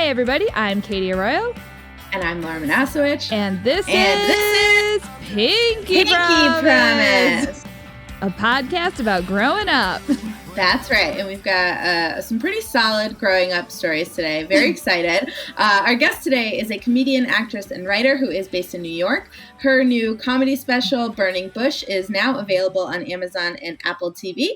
everybody, I'm Katie Arroyo. And I'm Laura Manasowicz. And this is Pinky Promise, a podcast about growing up. That's right. And we've got some pretty solid growing up stories today. Very excited. Our guest today is a comedian, actress, and writer who is based in New York. Her new comedy special, Burning Bush, is now available on Amazon and Apple TV.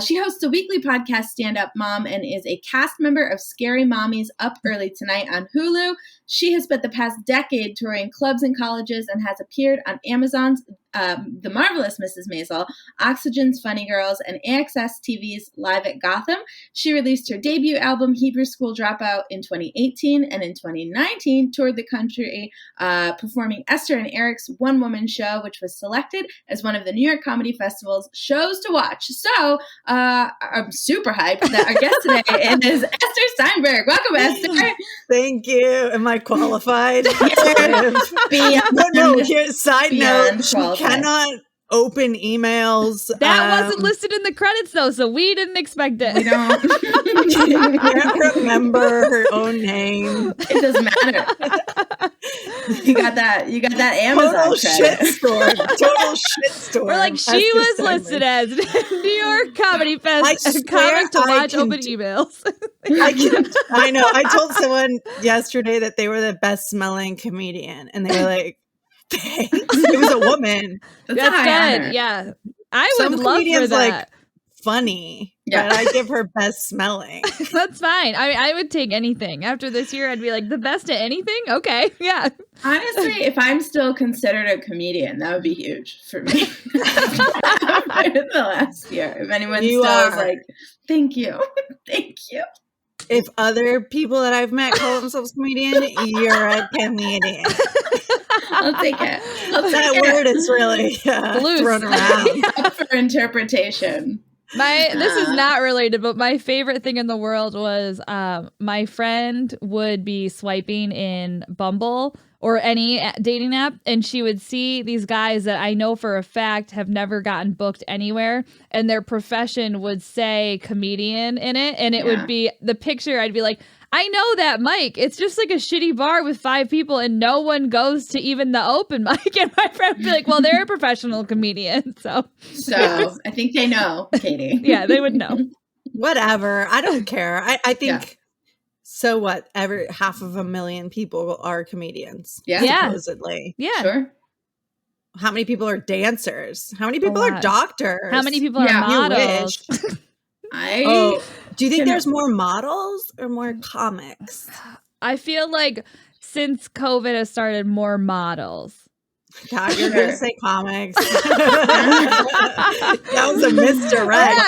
She hosts a weekly podcast, Stand Up Mom, and is a cast member of Scary Mommy's Up Early Tonight on Hulu. She has spent the past decade touring clubs and colleges and has appeared on Amazon's The Marvelous Mrs. Maisel, Oxygen's Funny Girls, and AXS TV's Live at Gotham. She released her debut album, Hebrew School Dropout, in 2018, and in 2019 toured the country performing Esther and Eric's one-woman show, which was selected as one of the New York Comedy Festival's shows to watch. So I'm super hyped that our guest today is Ester Steinberg. Welcome, Esther. Thank you. Am I qualified? No. Here's side note. She cannot open emails. That wasn't listed in the credits, though, so we didn't expect it. We don't. She can't remember her own name. It doesn't matter. You got that Amazon Total credit. Total shit We're like, she was listed as New York Comedy Fest comic to watch open emails. I know. I told someone yesterday that they were the best smelling comedian, and they were like, thanks. It was a woman. That's good. Yeah. I would love for that. Like, funny, but I give her best smelling. That's fine. I would take anything. After this year, I'd be like, the best at anything? Okay, yeah. Honestly, if I'm still considered a comedian, that would be huge for me. The last year. If anyone is like, thank you. Thank you. If other people that I've met call themselves comedian, you're a comedian. I'll take it. That word is really thrown around. Up for interpretation. This is not related, but my favorite thing in the world was my friend would be swiping in Bumble or any dating app, and she would see these guys that I know for a fact have never gotten booked anywhere, and their profession would say comedian in it, and it would be the picture. I'd be like, I know that mic. It's just like a shitty bar with 5 people and no one goes to even the open mic. And my friend would be like, well, they're a professional comedian. So I think they know, Katie. Yeah, they would know. Whatever. I don't care. I think, so what? Every 500,000 people are comedians. Yeah. Supposedly. Yeah. Sure. How many people are dancers? How many people are doctors? How many people are models? Do you think there's more models or more comics? I feel like since COVID has started, more models. God, you're going to say comics. That was a misdirect.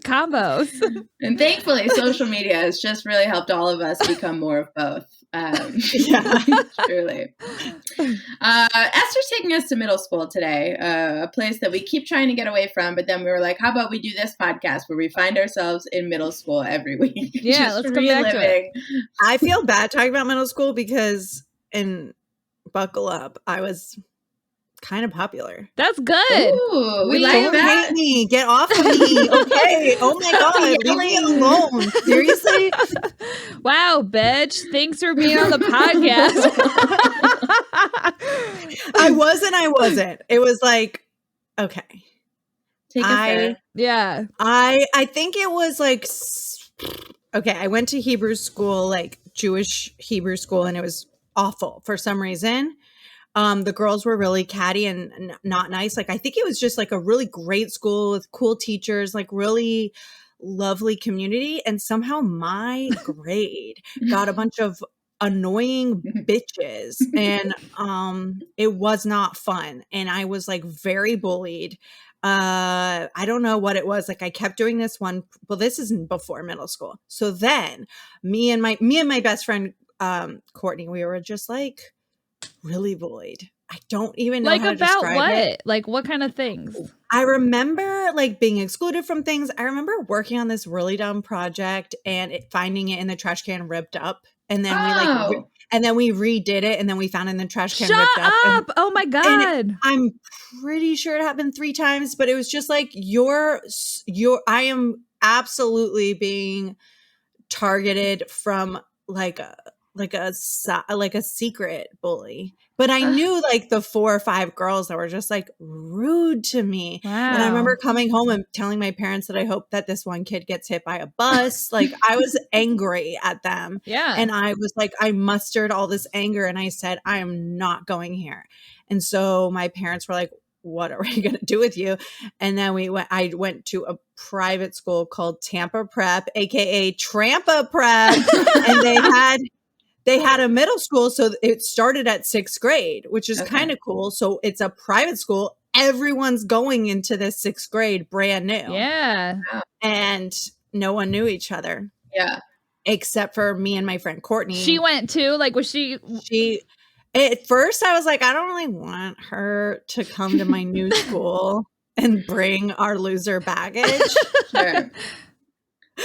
Combos. And thankfully, social media has just really helped all of us become more of both. Truly. Esther's taking us to middle school today, a place that we keep trying to get away from, but then we were like, how about we do this podcast where we find ourselves in middle school every week? Yeah, let's come back to it. I feel bad talking about middle school because, and buckle up, I was kind of popular. That's good. Ooh, we like that. Hate me. Get off of me. Okay. Oh my God. Leave me alone. Seriously? Wow, bitch. Thanks for being on the podcast. I wasn't. It was like, okay. Take us there. Yeah. I think it was like, okay, I went to Hebrew school, like Jewish Hebrew school, and it was awful for some reason. The girls were really catty and not nice. Like, I think it was just like a really great school with cool teachers, like really lovely community. And somehow my grade got a bunch of annoying bitches, and it was not fun. And I was like very bullied. I don't know what it was. Like, I kept doing this one. Well, this isn't before middle school. So then me and my best friend, Courtney, we were just like really bullied. I don't even know how to describe it. Like, what kind of things? I remember like being excluded from things. I remember working on this really dumb project and finding it in the trash can ripped up. And then we redid it, and then we found it in the trash can ripped up. Shut up! Oh my God. I'm pretty sure it happened 3 times, but it was just like I am absolutely being targeted from like a secret bully. But I knew like the 4 or 5 girls that were just like rude to me. Wow. And I remember coming home and telling my parents that I hope that this one kid gets hit by a bus. Like I was angry at them. Yeah. And I was like, I mustered all this anger and I said, I am not going here. And so my parents were like, what are we going to do with you? And then I went to a private school called Tampa Prep, AKA Trampa Prep. And they had a middle school. So it started at 6th grade, which is kind of cool. So it's a private school. Everyone's going into this 6th grade brand new. Yeah. And no one knew each other. Yeah. Except for me and my friend Courtney. She went too? Like, was she? At first I was like, I don't really want her to come to my new school and bring our loser baggage. Sure.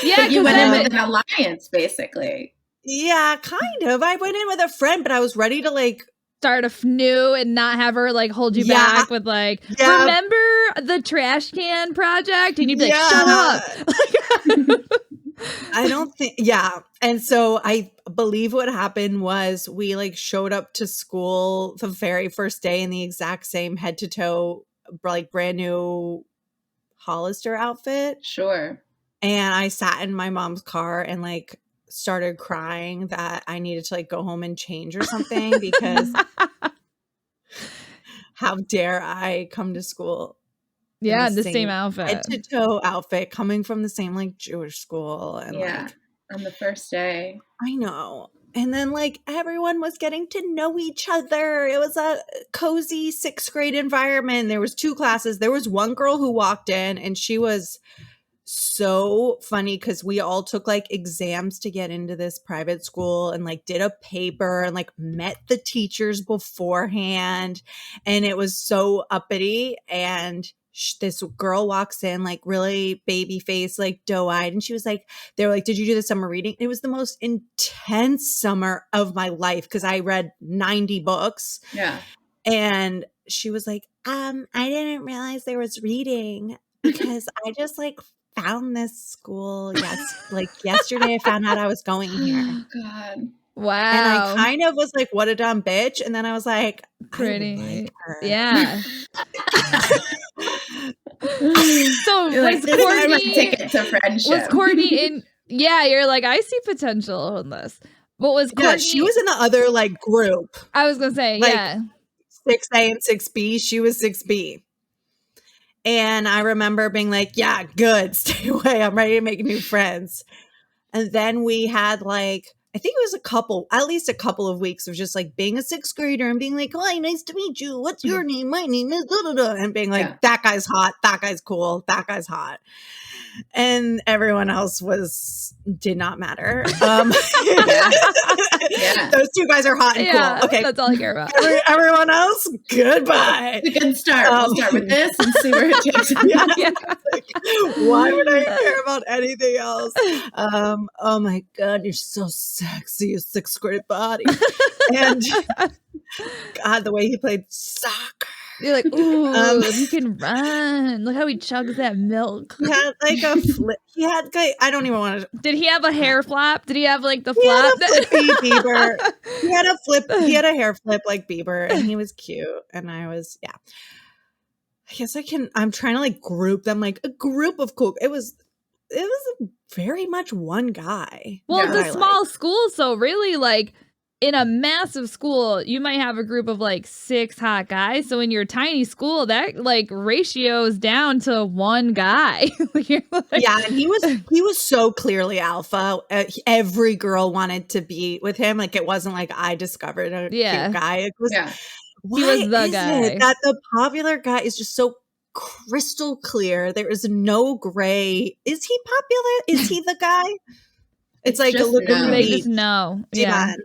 Yeah. You went in with an alliance, basically. Yeah, kind of. I went in with a friend, but I was ready to like start new and not have her like hold you back with like, remember the trash can project? And you'd be like, shut up. I don't think, And so I believe what happened was we like showed up to school the very first day in the exact same head to toe, like brand new Hollister outfit. Sure. And I sat in my mom's car and like started crying that I needed to like go home and change or something because how dare I come to school in the same outfit, head to toe outfit, coming from the same like Jewish school. And like on the first day. I know. And then like everyone was getting to know each other. It was a cozy 6th grade environment. There was 2 classes. There was one girl who walked in and she was so funny because we all took like exams to get into this private school and like did a paper and like met the teachers beforehand. And it was so uppity. And this girl walks in like really baby face, like doe-eyed. And she was like, they were like, did you do the summer reading? It was the most intense summer of my life because I read 90 books. Yeah. And she was like, I didn't realize there was reading because I just like found this school. Like yesterday I found out I was going here. Oh God. Wow. And I kind of was like, what a dumb bitch. And then I was like, pretty. I like her. Yeah. So was Courtney ticket to friendship? Was Courtney in? Yeah, you're like, I see potential in this. What was Courtney? Yeah, she was in the other like group. I was gonna say, like, yeah. 6A and 6B. She was 6B. And I remember being like, yeah, good. Stay away. I'm ready to make new friends. And then we had like, I think it was at least a couple of weeks of just like being a 6th grader and being like, hi, nice to meet you. What's your name? My name is da da da. And being like, that guy's hot. That guy's cool. That guy's hot. And everyone else did not matter. Those 2 guys are hot and cool. Okay. That's all I care about. Everyone else, goodbye. It's a good start. We'll start with this and see where it takes us. Like, why would I care about anything else? Oh my God, you're so sexy, your 6th grade body. And God, the way he played soccer. You're like, ooh, he can run. Look how he chugs that milk. He had like a flip. He had, I don't even want to. Did he have a hair flap? Did he have like the he flap? Had a flippy Bieber. He had a flip. He had a hair flip like Bieber, and he was cute. And I was, I guess I'm trying to like group them, like a group of cool. It was very much one guy. Well, it's a small school, so really like. In a massive school, you might have a group of like 6 hot guys. So in your tiny school, that like ratio's down to 1 guy. And he was so clearly alpha. Every girl wanted to be with him. Like it wasn't like I discovered a cute guy. It was, he was the guy. That the popular guy is just so crystal clear. There is no gray. Is he popular? Is he the guy? It's like a look at they just know. Devon.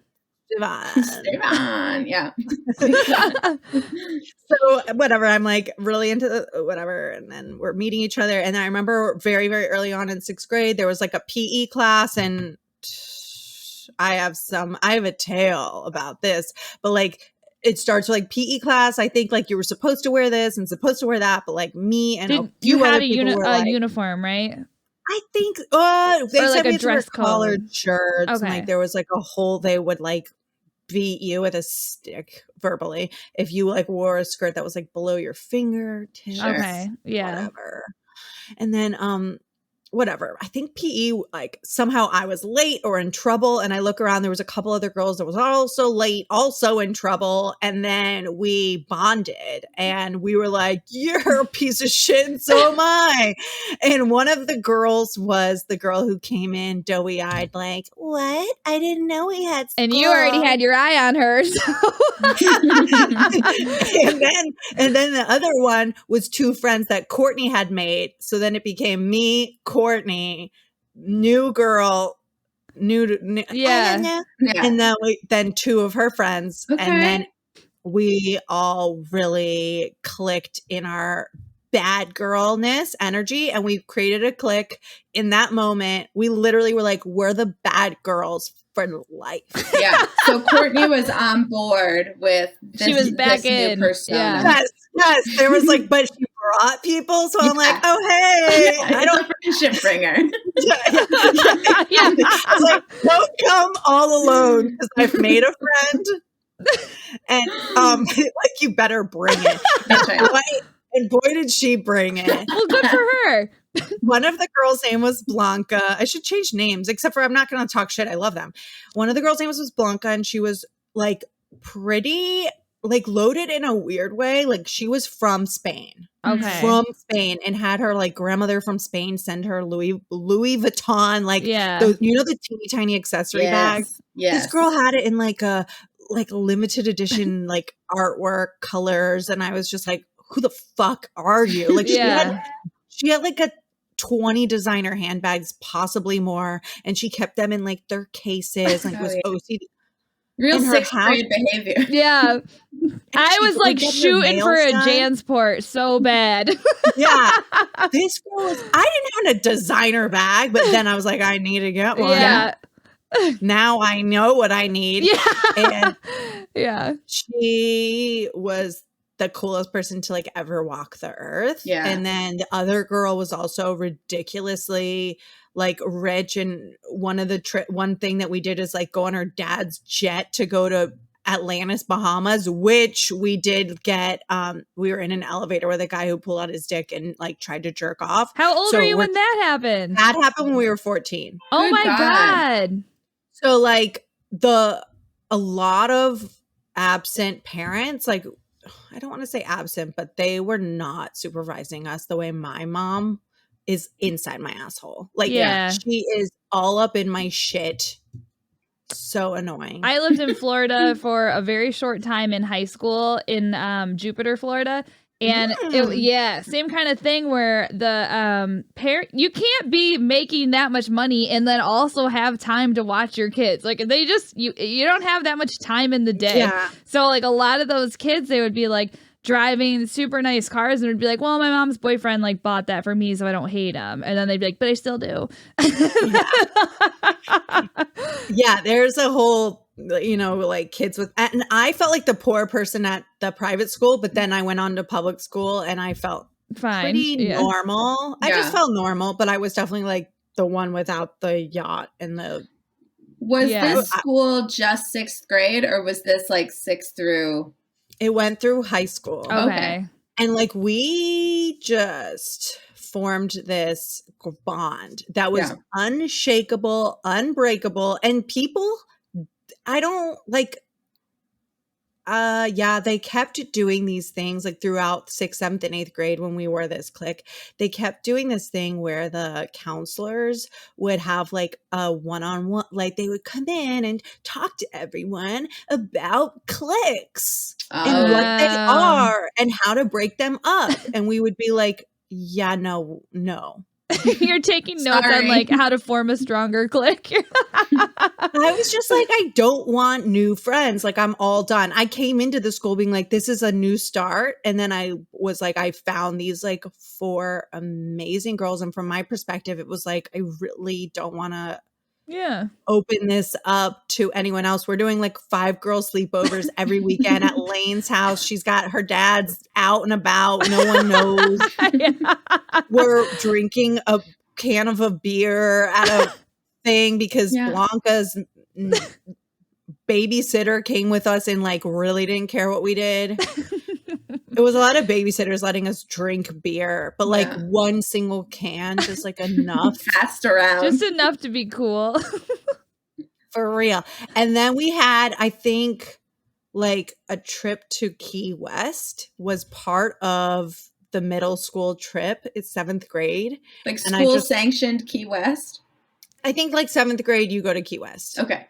Yeah. So whatever, I'm like really into whatever. And then we're meeting each other. And I remember very, very early on in 6th grade, there was like a PE class and I have a tale about this, but like it starts with like PE class. I think like you were supposed to wear this and supposed to wear that, but like me and you had a uniform, right? I think they Or, like, said a we had to wear dress collared code. shirts and Okay. like there was like a whole they would like beat you with a stick verbally if you like wore a skirt that was like below your fingertips. Sure. Okay. Yeah. Whatever. And then whatever. I think PE, like somehow I was late or in trouble. And I look around, there was a couple other girls that was also late, also in trouble. And then we bonded and we were like, you're a piece of shit. And so am I. And one of the girls was the girl who came in doughy eyed, like, what? I didn't know we had school. And you already had your eye on her. So. and then the other one was two friends that Courtney had made. So then it became me, Courtney, new girl, new Yeah. and then two of her friends, Okay. and then we all really clicked in our bad girlness energy, and we created a clique. In that moment, we literally were like, we're the bad girls for life. Yeah. So Courtney was on board with this, She was back this in. new persona. Yeah. Yes. There was like, but she brought people, so I'm like, oh hey, I don't friendship bringer. Yeah. I was like, don't come all alone because I've made a friend, and like you better bring it. That's right. And boy, did she bring it. Well, good for her. One of the girls' name was Blanca. I should change names, except for I'm not going to talk shit. I love them. One of the girls' names was Blanca, and she was like pretty, like loaded in a weird way. Like she was from Spain. Okay. From Spain, and had her like grandmother from Spain send her Louis Vuitton, like Yeah. those, you know, the teeny tiny accessory bags. Yes. This girl had it in like a limited edition like artwork colors, and I was just like, who the fuck are you? Like Yeah. she had like a 20 designer handbags, possibly more, and she kept them in like their cases, like was OCD. Real in her sixth house. grade behavior. Yeah. I she was would like get her shooting for nails a done. Jansport so bad. Yeah. This girl was, I didn't have a designer bag, but then I was like, I need to get one. Yeah. Now I know what I need. Yeah. And Yeah. she was the coolest person to like ever walk the earth. Yeah. And then the other girl was also ridiculously like rich. And one thing that we did is like go on her dad's jet to go to Atlantis, Bahamas, which we did get. We were in an elevator with a guy who pulled out his dick and like tried to jerk off. How old So were you we're- when that happened? That happened when we were 14. Oh Good my God. God. So like a lot of absent parents, like I don't want to say absent, but they were not supervising us the way my mom is inside my asshole. Like Yeah. she is all up in my shit. So annoying. I lived in Florida for a very short time in high school in Jupiter, Florida. And same kind of thing where the parent, you can't be making that much money and then also have time to watch your kids. Like they just, you don't have that much time in the day. Yeah. So like a lot of those kids, they would be like driving super nice cars and would be like, well, my mom's boyfriend like bought that for me so I don't hate him. And then they'd be like, but I still do. Yeah, there's a whole, you know, like kids with, and I felt like the poor person at the private school, but then I went on to public school and I felt Fine. pretty normal. I just Yeah. felt normal, but I was definitely like the one without the yacht and the, Was Yeah. this school just sixth grade or was this like sixth through? it went through high school. Okay. And like we just formed this bond that was unshakable, unbreakable, and people, I don't like, they kept doing these things like throughout 6th, 7th, and 8th grade when we were this clique. They kept doing this thing where the counselors would have like a one-on-one, like they would come in and talk to everyone about cliques and what they are and how to break them up. And we would be like, yeah, no. You're taking notes on Sorry. like how to form a stronger clique. I was just like, I don't want new friends. Like I'm all done. I came into the school being like, this is a new start. And then I was like, I found these like 4 amazing girls. And from my perspective, it was like, I really don't want to open this up to anyone else. We're doing like 5 girl sleepovers every weekend at Lane's house. She's got her dad's out and about. No one knows. We're drinking can of a beer at a thing because Blanca's babysitter came with us and like really didn't care what we did. It was a lot of babysitters letting us drink beer, but like one single can, just like enough. Passed around. Just enough to be cool. For real. And then we had, I think, like a trip to Key West was part of the middle school trip. It's 7th grade. Like school sanctioned Key West? I think like 7th grade, you go to Key West. Okay.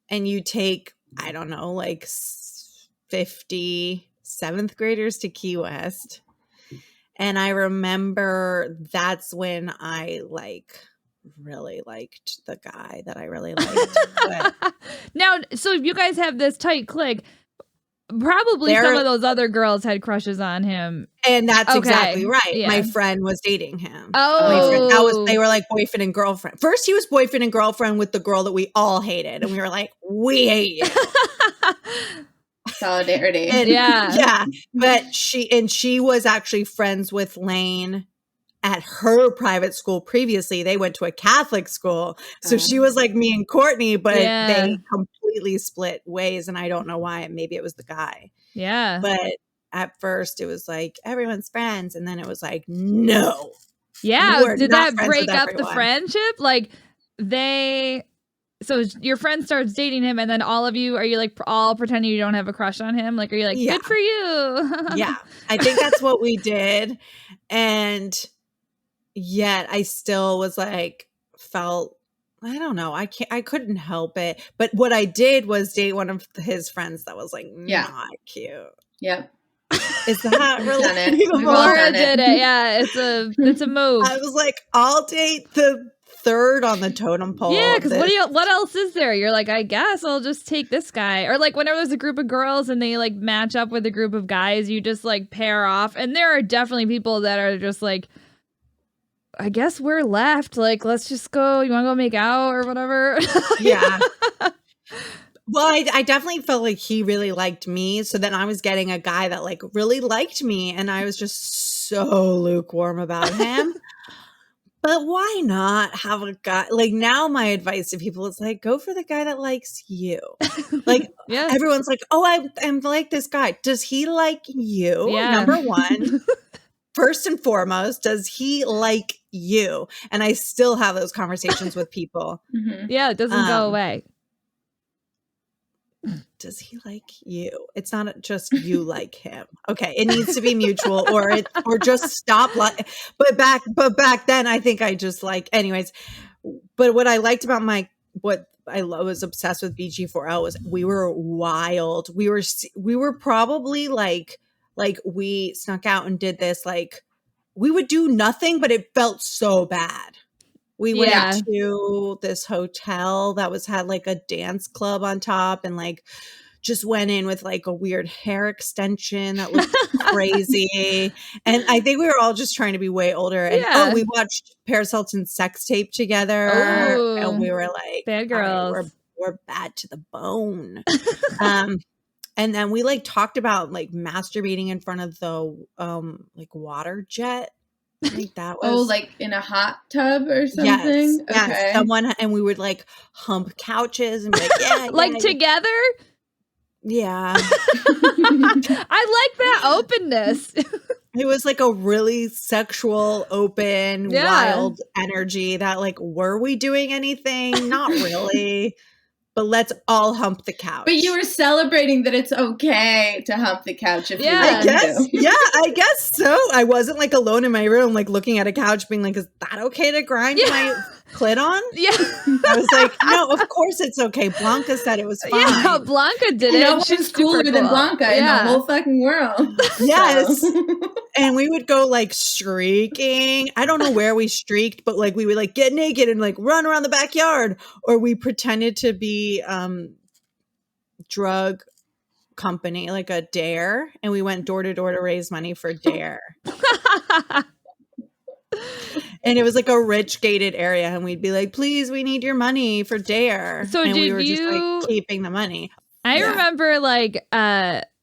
And you take, I don't know, like 50 7th graders to Key West. And I remember that's when I like really liked the guy that I really liked. But now, so you guys have this tight clique. Probably some of those other girls had crushes on him. And that's exactly right. Yeah. My friend was dating him. Oh. They were like boyfriend and girlfriend. First, he was boyfriend and girlfriend with the girl that we all hated. And we were like, we hate you. Solidarity. And, yeah. But she was actually friends with Lane at her private school previously. They went to a Catholic school. So she was like me and Courtney, but they completely split ways. And I don't know why. Maybe it was the guy. Yeah. But at first it was like everyone's friends. And then it was like, no. Yeah. Did that break up the friendship? Like so your friend starts dating him and then all of you, are you like all pretending you don't have a crush on him? Like, are you like, good for you? Yeah. I think that's what we did. And yet I still was like, felt, I don't know. I couldn't help it. But what I did was date one of his friends that was like, not cute. Yep. Is that really? Laura did it. Yeah. It's a move. I was like, I'll date the third on the totem pole. Yeah, because what else is there? You're like, I guess I'll just take this guy. Or like whenever there's a group of girls and they like match up with a group of guys, you just like pair off. And there are definitely people that are just like, I guess we're left. Like, let's just go. You want to go make out or whatever? Yeah. Well, I definitely felt like he really liked me. So then I was getting a guy that like really liked me. And I was just so lukewarm about him. But why not have a guy? Like now my advice to people is like, go for the guy that likes you. Like everyone's like, oh, I'm like this guy. Does he like you? Yeah. Number one. First and foremost, does he like you? And I still have those conversations with people. Mm-hmm. Yeah, it doesn't go away. Does he like you? It's not just you like him. Okay, it needs to be mutual, or just stop. But back then, I think I just like. Anyways, but what I liked about what I was obsessed with BG4L was we were wild. We were probably like we snuck out and did this. Like we would do nothing, but it felt so bad. We went to this hotel that had like a dance club on top and like just went in with like a weird hair extension that looked crazy. And I think we were all just trying to be way older. And we watched Paris Hilton's sex tape together. And we were like, bad girls. We're bad to the bone. And then we like talked about like masturbating in front of the like water jet. I think that was like in a hot tub or something. Yes, okay. Someone, and we would like hump couches and be like, like together. Yeah, I like that openness. It was like a really sexual, open, wild energy. That like, were we doing anything? Not really. But let's all hump the couch. But you were celebrating that it's okay to hump the couch if you want to. Yeah, I guess so. I wasn't like alone in my room, like looking at a couch being like, is that okay to grind my clit on? Yeah. I was like, no, of course it's okay. Blanca said it was fine. Yeah, Blanca did it. No one's cooler than Blanca in the whole fucking world. Yes. And we would go like streaking. I don't know where we streaked, but like we would like get naked and like run around the backyard. Or we pretended to be drug company, like a Dare. And we went door to door to raise money for Dare. And it was like a rich gated area. And we'd be like, please, we need your money for Dare. So and did we were just like keeping the money. I remember like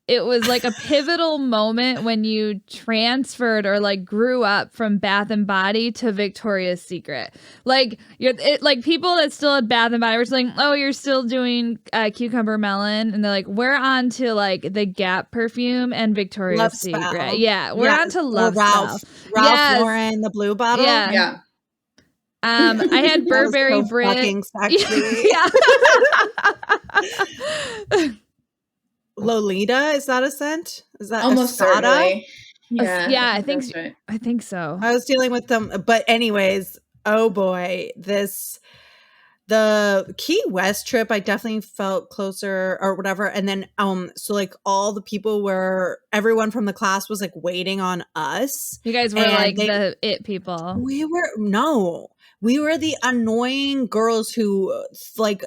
it was like a pivotal moment when you transferred or like grew up from Bath and Body to Victoria's Secret. Like like people that still had Bath and Body were just like, oh, you're still doing cucumber melon, and they're like, we're on to like the Gap perfume and Victoria's Love Secret. Spell. Yeah, we're on to Love Ralph. Spell. Ralph Yes. Lauren, the blue bottle. Yeah. Yeah. I had Burberry so Brit. fucking sexy. Yeah. Lolita, is that a scent? Is that Almost Escada? certainly. Yeah. Yeah, I think that's right. I think so. I was dealing with them, but anyways, oh boy, the Key West trip, I definitely felt closer or whatever. And then, so like all the people everyone from the class was like waiting on us. You guys were And like the it people. We were the annoying girls who like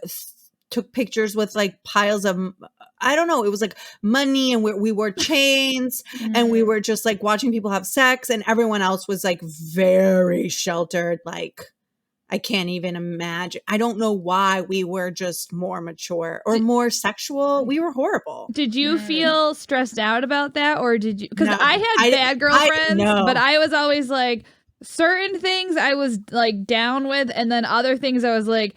took pictures with like piles of, I don't know, it was like money, and we wore chains and we were just like watching people have sex, and everyone else was like very sheltered. Like, I can't even imagine. I don't know why we were just more mature or more sexual. We were horrible. Did you feel stressed out about that, or did you? Because No. I had bad girlfriends, no. but I was always like, certain things I was like down with, and then other things I was like,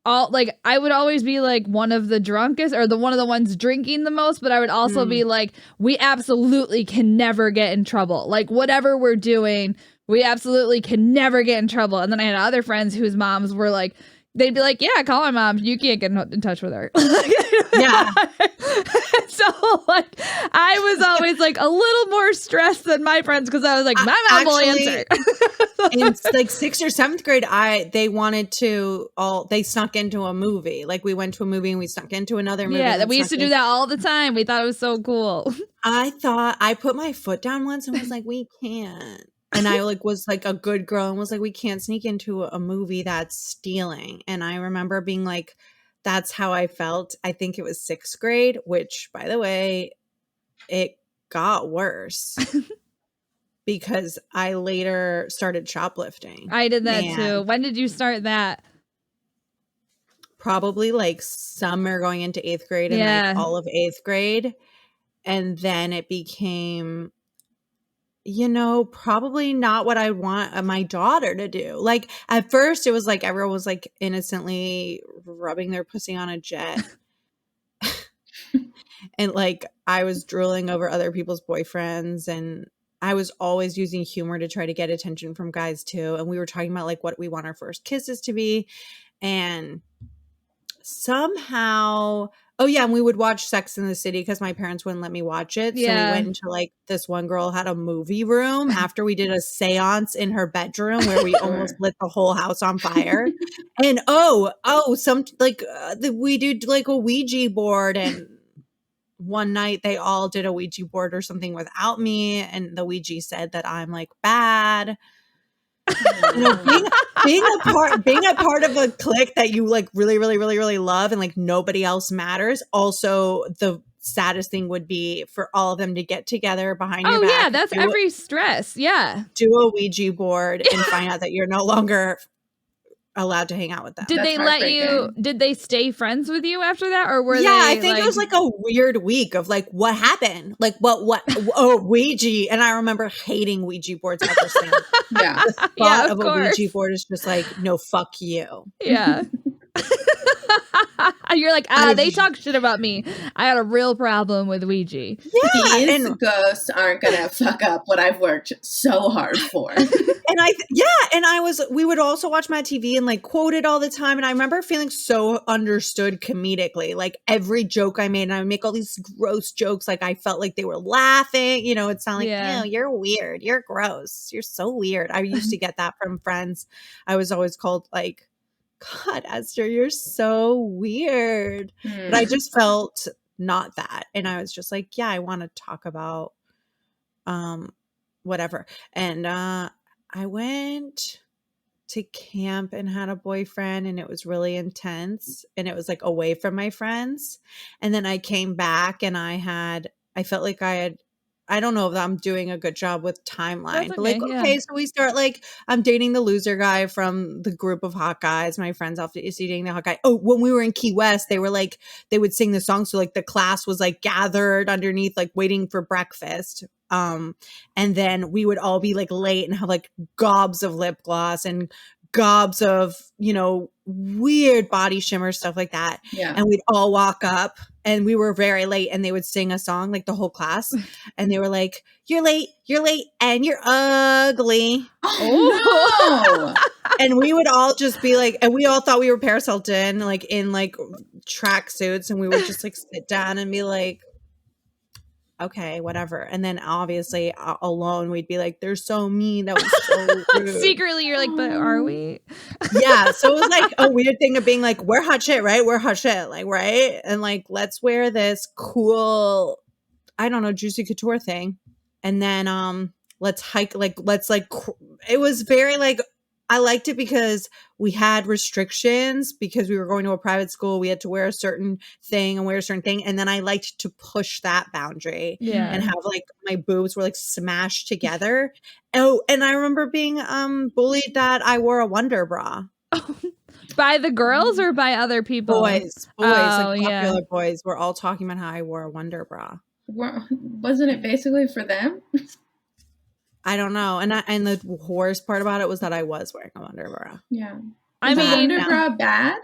I would always be like one of the drunkest or one of the ones drinking the most, but I would also be like, we absolutely can never get in trouble. Like, whatever we're doing, we absolutely can never get in trouble. And then I had other friends whose moms were like, they'd be like, yeah, call my mom. You can't get in touch with her. Yeah. So like, I was always like a little more stressed than my friends because I was like, my mom will answer. In like 6th or 7th grade, they snuck into a movie. Like, we went to a movie and we snuck into another movie. Yeah, we used to do that all the time. We thought it was so cool. I put my foot down once and was like, we can't. And I like was like a good girl and was like, we can't sneak into a movie that's stealing. And I remember being like, that's how I felt. I think it was 6th grade, which, by the way, it got worse because I later started shoplifting. I did that too. When did you start that? Probably like summer going into 8th grade and like all of 8th grade. And then it became, probably not what I want my daughter to do. Like, at first it was like everyone was like innocently rubbing their pussy on a jet. And like I was drooling over other people's boyfriends, and I was always using humor to try to get attention from guys too. And we were talking about like what we want our first kisses to be. And somehow, and we would watch Sex in the City because my parents wouldn't let me watch it. So we went into like, this one girl had a movie room after we did a seance in her bedroom where we almost lit the whole house on fire. And we did like a Ouija board, and one night they all did a Ouija board or something without me, and the Ouija said that I'm like bad. Being a part of a clique that you like really, really, really, really love, and like nobody else matters. Also, the saddest thing would be for all of them to get together behind your back. Oh yeah, that's every stress. Yeah. Do a Ouija board and find out that you're no longer allowed to hang out with them. Did they stay friends with you after that, or were they? Yeah, I think it was like a weird week of like, what happened? Like what Ouija. And I remember hating Ouija boards ever since. Yeah. The thought of a Ouija board is just like, no, fuck you. Yeah. You're like, they talk shit about me. I had a real problem with Ouija. Yeah, these ghosts aren't gonna fuck up what I've worked so hard for. We would also watch Mad TV and like quote it all the time. And I remember feeling so understood comedically. Like every joke I made, and I would make all these gross jokes. Like I felt like they were laughing. It's not like, you're weird, you're gross, you're so weird. I used to get that from friends. I was always called like, God, Esther, you're so weird. But I just felt not that. And I was just like, yeah, I want to talk about whatever. And I went to camp and had a boyfriend, and it was really intense, and it was like away from my friends. And then I came back and I felt like I I don't know if I'm doing a good job with timeline, That's but like, okay, yeah. okay, so we start like, I'm dating the loser guy from the group of hot guys. My friends off is dating the hot guy. Oh, when we were in Key West, they were like, they would sing the song. So like the class was like gathered underneath, like waiting for breakfast. And then we would all be like late and have like gobs of lip gloss and gobs of, you know, weird body shimmer, stuff like that. Yeah. And we'd all walk up and we were very late and they would sing a song, like the whole class. And they were like, you're late, and you're ugly. Oh, no. And we would all just be like, and we all thought we were Paris Hilton, like in like tracksuits. And we would just like sit down and be like, okay, whatever. And then obviously alone, we'd be like, they're so mean. That was so rude. Secretly, you're like, but are we? Yeah. So it was like a weird thing of being like, we're hot shit, right? We're hot shit. Like, right. And like, let's wear this cool, I don't know, Juicy Couture thing. And then let's hike, like, let's like, it was very like, I liked it because we had restrictions because we were going to a private school. We had to wear a certain thing and wear a certain thing. And then I liked to push that boundary and have like my boobs were like smashed together. Oh, and I remember being bullied that I wore a Wonder Bra. By the girls or by other people? Boys, Oh, like yeah. popular boys were all talking about how I wore a Wonder Bra. Wasn't it basically for them? I don't know. And the worst part about it was that I was wearing a Wonder Bra. Yeah. I Is mean, a Wonder Bra bad?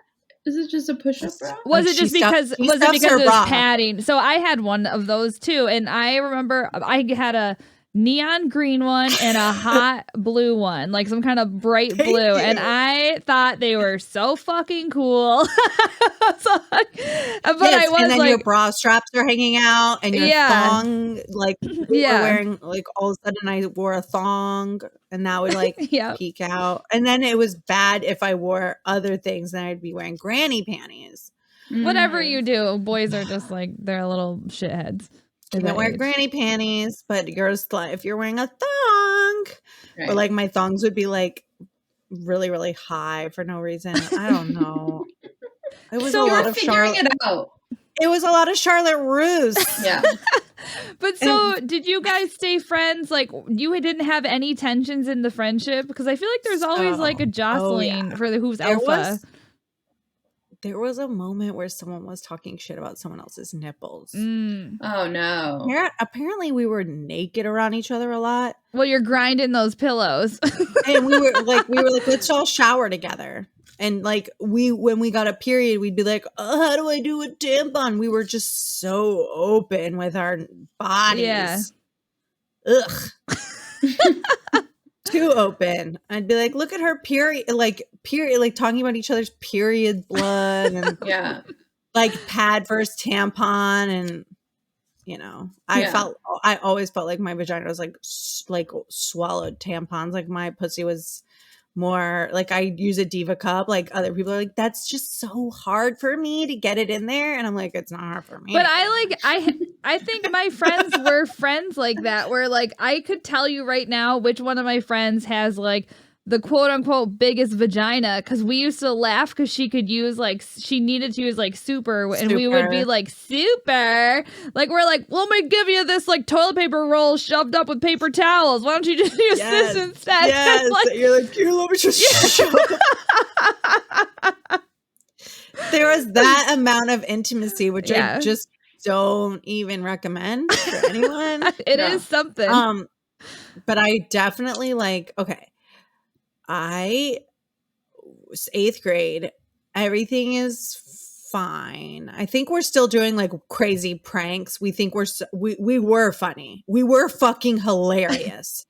Is it just a push-up bra? Was it just because it was bra. padding? So I had one of those too, and I remember I had a neon green one and a hot blue one, like some kind of bright blue, and I thought they were so fucking cool. So, but yes, I was and then like, your bra straps are hanging out, and your thong, like we were wearing, like all of a sudden I wore a thong, and that would like peek out. And then it was bad if I wore other things, then I'd be wearing granny panties. Whatever you do, boys are just like they're little shitheads. You don't wear granny panties, but if you're wearing a thong, or like my thongs would be like really, really high for no reason. I don't know. It was so a lot we're of figuring it out. It was a lot of Charlotte Russe. Yeah. But so did you guys stay friends? Like you didn't have any tensions in the friendship? Because I feel like there's always like a jostling for who's alpha. There was a moment where someone was talking shit about someone else's nipples. Oh no. Apparently we were naked around each other a lot. Well, you're grinding those pillows. And we were like, let's all shower together. And like when we got a period, we'd be like, how do I do a tampon? We were just so open with our bodies. Yeah. Ugh. Too open. I'd be like, look at her period, like talking about each other's period blood and like pad versus tampon. And, you know, I always felt like my vagina was like swallowed tampons. Like my pussy was more like I use a Diva cup. Like other people are like, that's just so hard for me to get it in there. And I'm like, it's not hard for me. But I think my friends were friends like that, where like I could tell you right now which one of my friends has like the quote unquote biggest vagina, because we used to laugh because she needed to use like super, and we would be like, super, like we're like, well, let me give you this like toilet paper roll shoved up with paper towels, why don't you just use this instead? Yes. Like, you're like, you let me just shove There was that amount of intimacy, which I just don't even recommend for anyone. It is something. But I definitely like, okay, I was 8th grade. Everything is fine. I think we're still doing like crazy pranks. We think we were funny. We were fucking hilarious.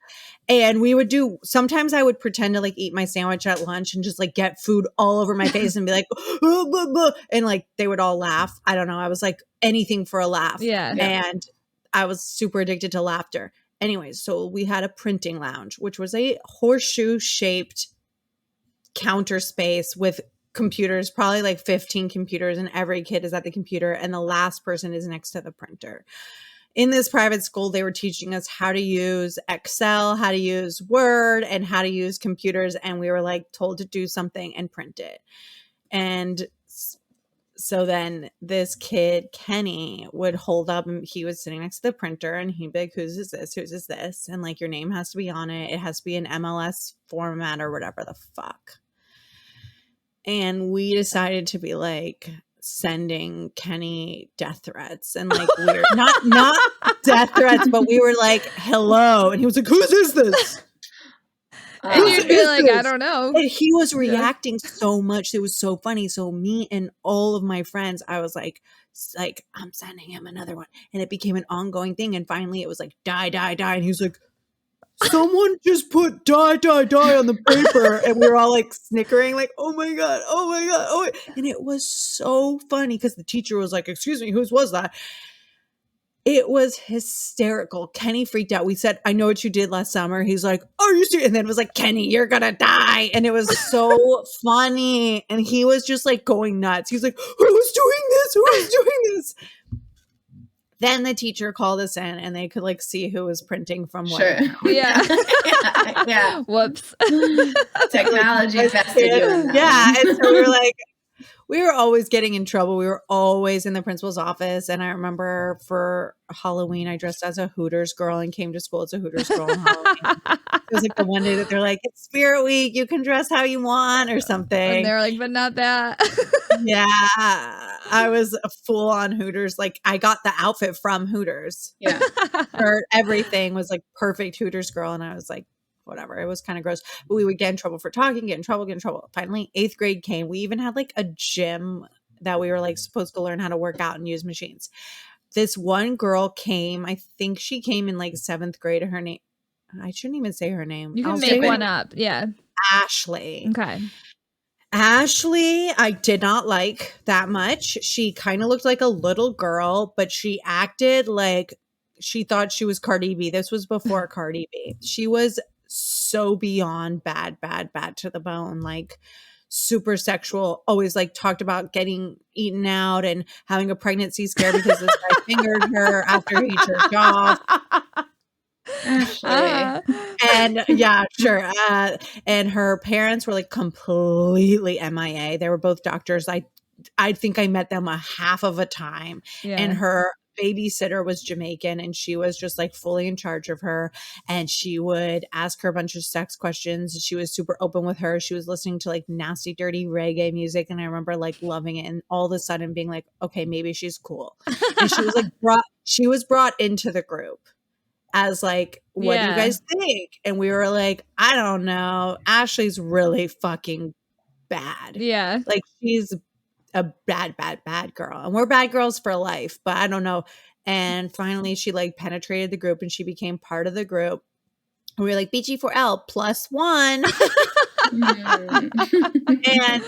And we would sometimes I would pretend to like eat my sandwich at lunch and just like get food all over my face and be like, oh, blah, blah. And like they would all laugh. I don't know. I was like anything for a laugh. Yeah. And I was super addicted to laughter. Anyways, so we had a printing lounge, which was a horseshoe shaped counter space with computers, probably like 15 computers, and every kid is at the computer and the last person is next to the printer. In this private school, they were teaching us how to use Excel, how to use Word, and how to use computers. And we were like told to do something and print it. And So then this kid, Kenny, would hold up, and he was sitting next to the printer, and he'd be like, whose is this? Whose is this? And like, your name has to be on it. It has to be an MLS format or whatever the fuck. And we decided to be like sending Kenny death threats, and like we're not death threats, but we were like, hello. And he was like, whose is this? And you'd be like, I don't know. And he was reacting so much. It was so funny. So me and all of my friends, I was like, I'm sending him another one. And it became an ongoing thing. And finally it was like, die, die, die. And he was like, someone just put die, die, die on the paper. And we were all like snickering, like, oh my God, oh my God. Oh. And it was so funny because the teacher was like, excuse me, whose was that? It was hysterical. Kenny freaked out. We said, I know what you did last summer. He's like, are you serious? And then it was like, Kenny, you're going to die. And it was so funny. And he was just like going nuts. He's like, who's doing this? Who's doing this? Then the teacher called us in, and they could like see who was printing from what. Sure. Yeah. Yeah. Whoops. Technology invested you in that. Yeah. And so we were like, we were always getting in trouble. We were always in the principal's office. And I remember for Halloween, I dressed as a Hooters girl and came to school as a Hooters girl on Halloween. It was like the one day that they're like, it's Spirit Week. You can dress how you want or something. And they're like, but not that. Yeah. I was a full on Hooters. Like I got the outfit from Hooters. Yeah. Everything was like perfect Hooters girl. And I was like, whatever. It was kind of gross, but we would get in trouble for talking, get in trouble. Finally, 8th grade came. We even had like a gym that we were like supposed to learn how to work out and use machines. This one girl came, I think she came in like 7th grade. Her name, I shouldn't even say her name. You can make one up. Yeah. Ashley. Okay. Ashley, I did not like that much. She kind of looked like a little girl, but she acted like she thought she was Cardi B. This was before Cardi B. She was so beyond bad to the bone, like super sexual, always like talked about getting eaten out and having a pregnancy scare because this guy fingered her after he jerked off. And yeah, sure. And her parents were like completely MIA. They were both doctors. I think I met them a half of a time. Yeah. And her babysitter was Jamaican, and she was just like fully in charge of her, and she would ask her a bunch of sex questions. She was super open with her. She was listening to like nasty dirty reggae music, and I remember like loving it, and all of a sudden being like, okay, maybe she's cool. And she was like brought into the group as like, what do you guys think? And we were like, I don't know, Ashley's really fucking bad. Yeah. Like she's a bad girl, and we're bad girls for life, but I don't know. And finally she like penetrated the group, and she became part of the group. We were like, BG4L +1. And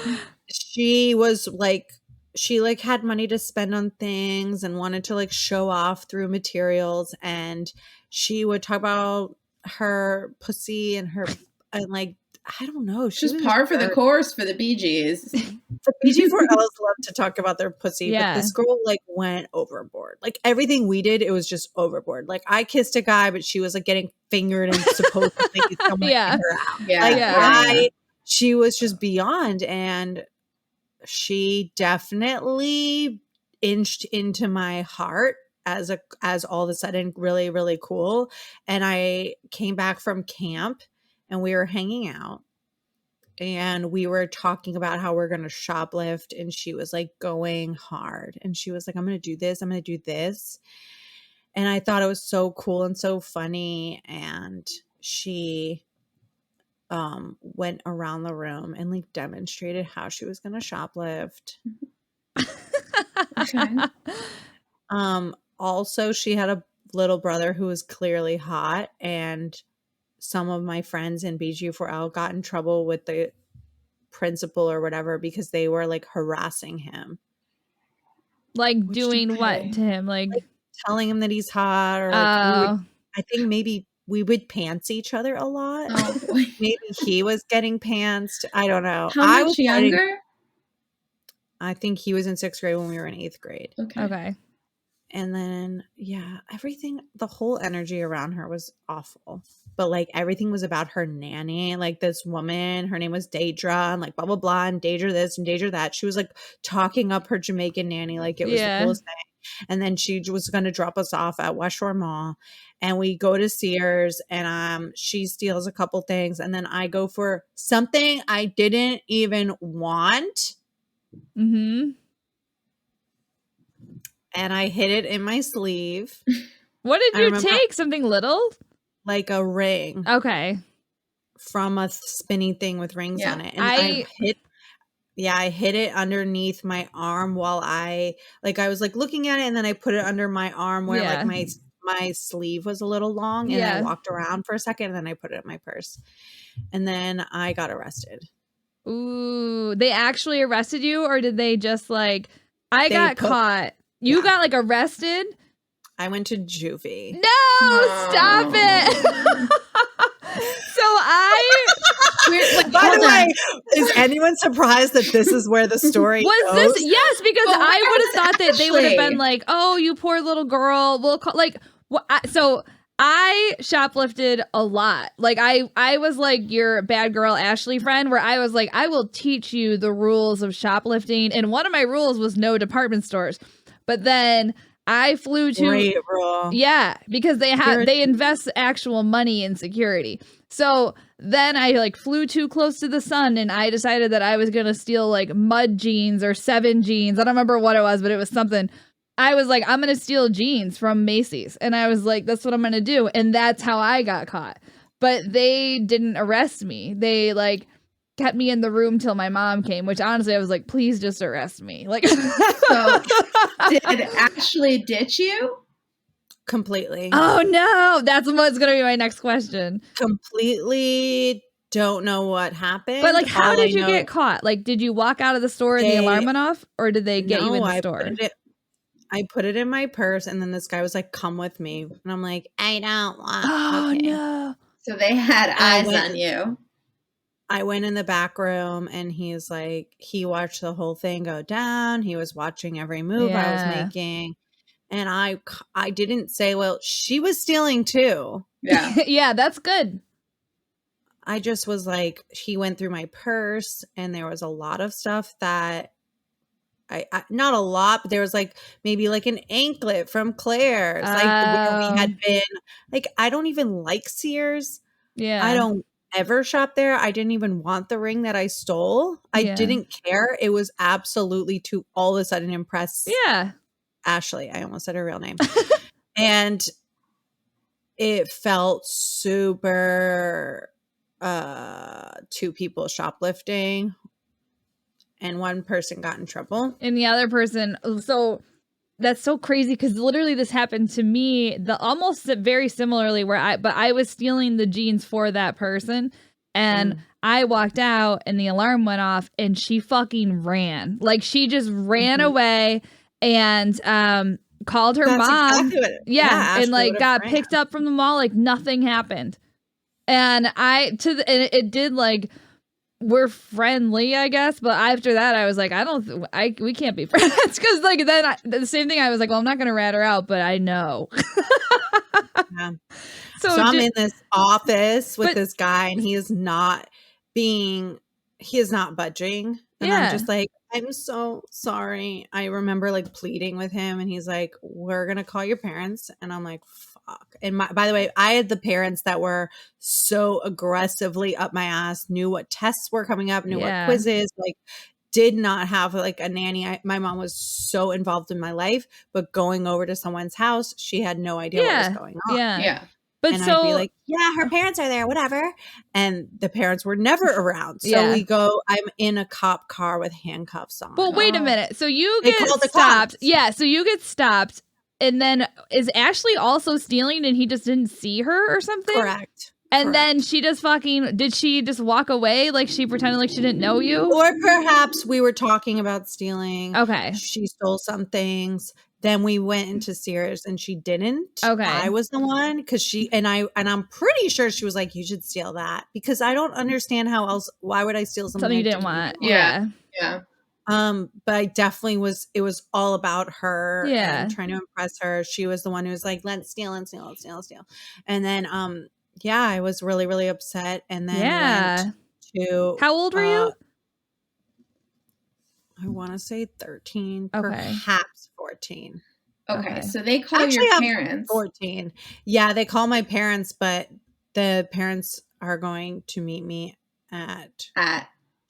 she was like, she like had money to spend on things and wanted to like show off through materials, and she would talk about her pussy and her, and like, I don't know. She's par for the course for the Bee Gees. The BG4Ls love to talk about their pussy, but this girl like went overboard. Like everything we did, it was just overboard. Like I kissed a guy, but she was like getting fingered and supposedly someone her out. She was just beyond, and she definitely inched into my heart as all of a sudden really, really cool. And I came back from camp, and we were hanging out, and we were talking about how we're going to shoplift, and she was like going hard, and she was like, I'm going to do this. I'm going to do this. And I thought it was so cool and so funny. And she went around the room and like demonstrated how she was going to shoplift. Okay. Also, she had a little brother who was clearly hot, and some of my friends in BG4L got in trouble with the principal or whatever because they were like harassing him. Like doing what to him? Like telling him that he's hot, or like I think maybe we would pants each other a lot. Oh, maybe he was getting pantsed. I don't know. How much younger? I think he was in 6th grade when we were in 8th grade. Okay. And then, everything, the whole energy around her was awful. But like everything was about her nanny, like this woman, her name was Deidre, and like blah, blah, blah, and Deidre this and Deidre that. She was like talking up her Jamaican nanny like it was the coolest thing. And then she was going to drop us off at West Shore Mall. And we go to Sears and she steals a couple things. And then I go for something I didn't even want. Mm-hmm. And I hid it in my sleeve. What did you take? Something little? Like a ring. Okay. From a spinning thing with rings on it. And I hid it underneath my arm while I was like looking at it, and then I put it under my arm where like my sleeve was a little long, and I walked around for a second, and then I put it in my purse. And then I got arrested. Ooh, they actually arrested you, or did they just like got caught? You got like arrested? I went to juvie. No, stop it. By the way, is anyone surprised that this is where the story goes? Yes, because I would have thought that they would have been like, "Oh, you poor little girl." We'll call so I shoplifted a lot. Like I was like your bad girl Ashley friend, where I was like, I will teach you the rules of shoplifting, and one of my rules was no department stores. But then I flew to because they invest actual money in security. So then I like flew too close to the sun, and I decided that I was gonna steal like mud jeans or 7 jeans. I don't remember what it was, but it was something. I was like, I'm gonna steal jeans from Macy's, and I was like, that's what I'm gonna do, and that's how I got caught. But they didn't arrest me. They like kept me in the room till my mom came, which honestly I was like, please just arrest me. Like, so did Ashley ditch you? Completely. Oh no, that's what's gonna be my next question. Completely don't know what happened. But like, how did you get caught? Like, did you walk out of the store and the alarm went off, or did they get you in the store? I put it in my purse, and then this guy was like, come with me. And I'm like, I don't want. Oh no. So they had eyes on you. I went in the back room, and he's like, he watched the whole thing go down. He was watching every move I was making. And I didn't say, well, she was stealing too. Yeah. Yeah, that's good. I just was like, he went through my purse, and there was a lot of stuff that I not a lot, but there was like maybe like an anklet from Claire's, like where we had been. Like, I don't even like Sears. Yeah. I don't ever shop there. I didn't even want the ring that I stole. I didn't care. It was absolutely to all of a sudden impress Ashley. I almost said her real name. And it felt super 2 people shoplifting, and 1 person got in trouble. And the other person, so that's so crazy, because literally this happened to me almost very similarly, where I was stealing the jeans for that person, and I walked out and the alarm went off, and she fucking ran. Like, she just ran away and called her mom. Exactly and like got picked up from the mall like nothing happened. And it did like, we're friendly, I guess, but after that I was like, we can't be friends, because like then the same thing, I was like, well, I'm not gonna rat her out, but I know. So I'm in this office with this guy, and he is not budging, and I'm just like, I'm so sorry. I remember like pleading with him, and he's like, we're gonna call your parents, and I'm like, fuck. And by the way, I had the parents that were so aggressively up my ass, knew what tests were coming up, knew what quizzes, like did not have like a nanny. My mom was so involved in my life, but going over to someone's house, she had no idea what was going on. Yeah. But and I'd be like, yeah, her parents are there, whatever. And the parents were never around. So we go, I'm in a cop car with handcuffs on. But wait a minute. So you get stopped. Yeah. So you get stopped. And then is Ashley also stealing, and he just didn't see her or something? Correct. And then she just did she just walk away? Like she pretended like she didn't know you? Or perhaps we were talking about stealing. Okay. She stole some things. Then we went into Sears, and she didn't. Okay. I was the one, because I'm pretty sure she was like, you should steal that, because I don't understand how else. Why would I steal something you didn't want? Yeah. But I definitely it was all about her Yeah. and trying to impress her. She was the one who was like, let's steal. And then, yeah, I was really, really upset and then Yeah. went to, How old were you? I want to say 13, Okay. perhaps 14. Okay, so they call Actually, your I'm parents. 14. Yeah, they call my parents, but the parents are going to meet me at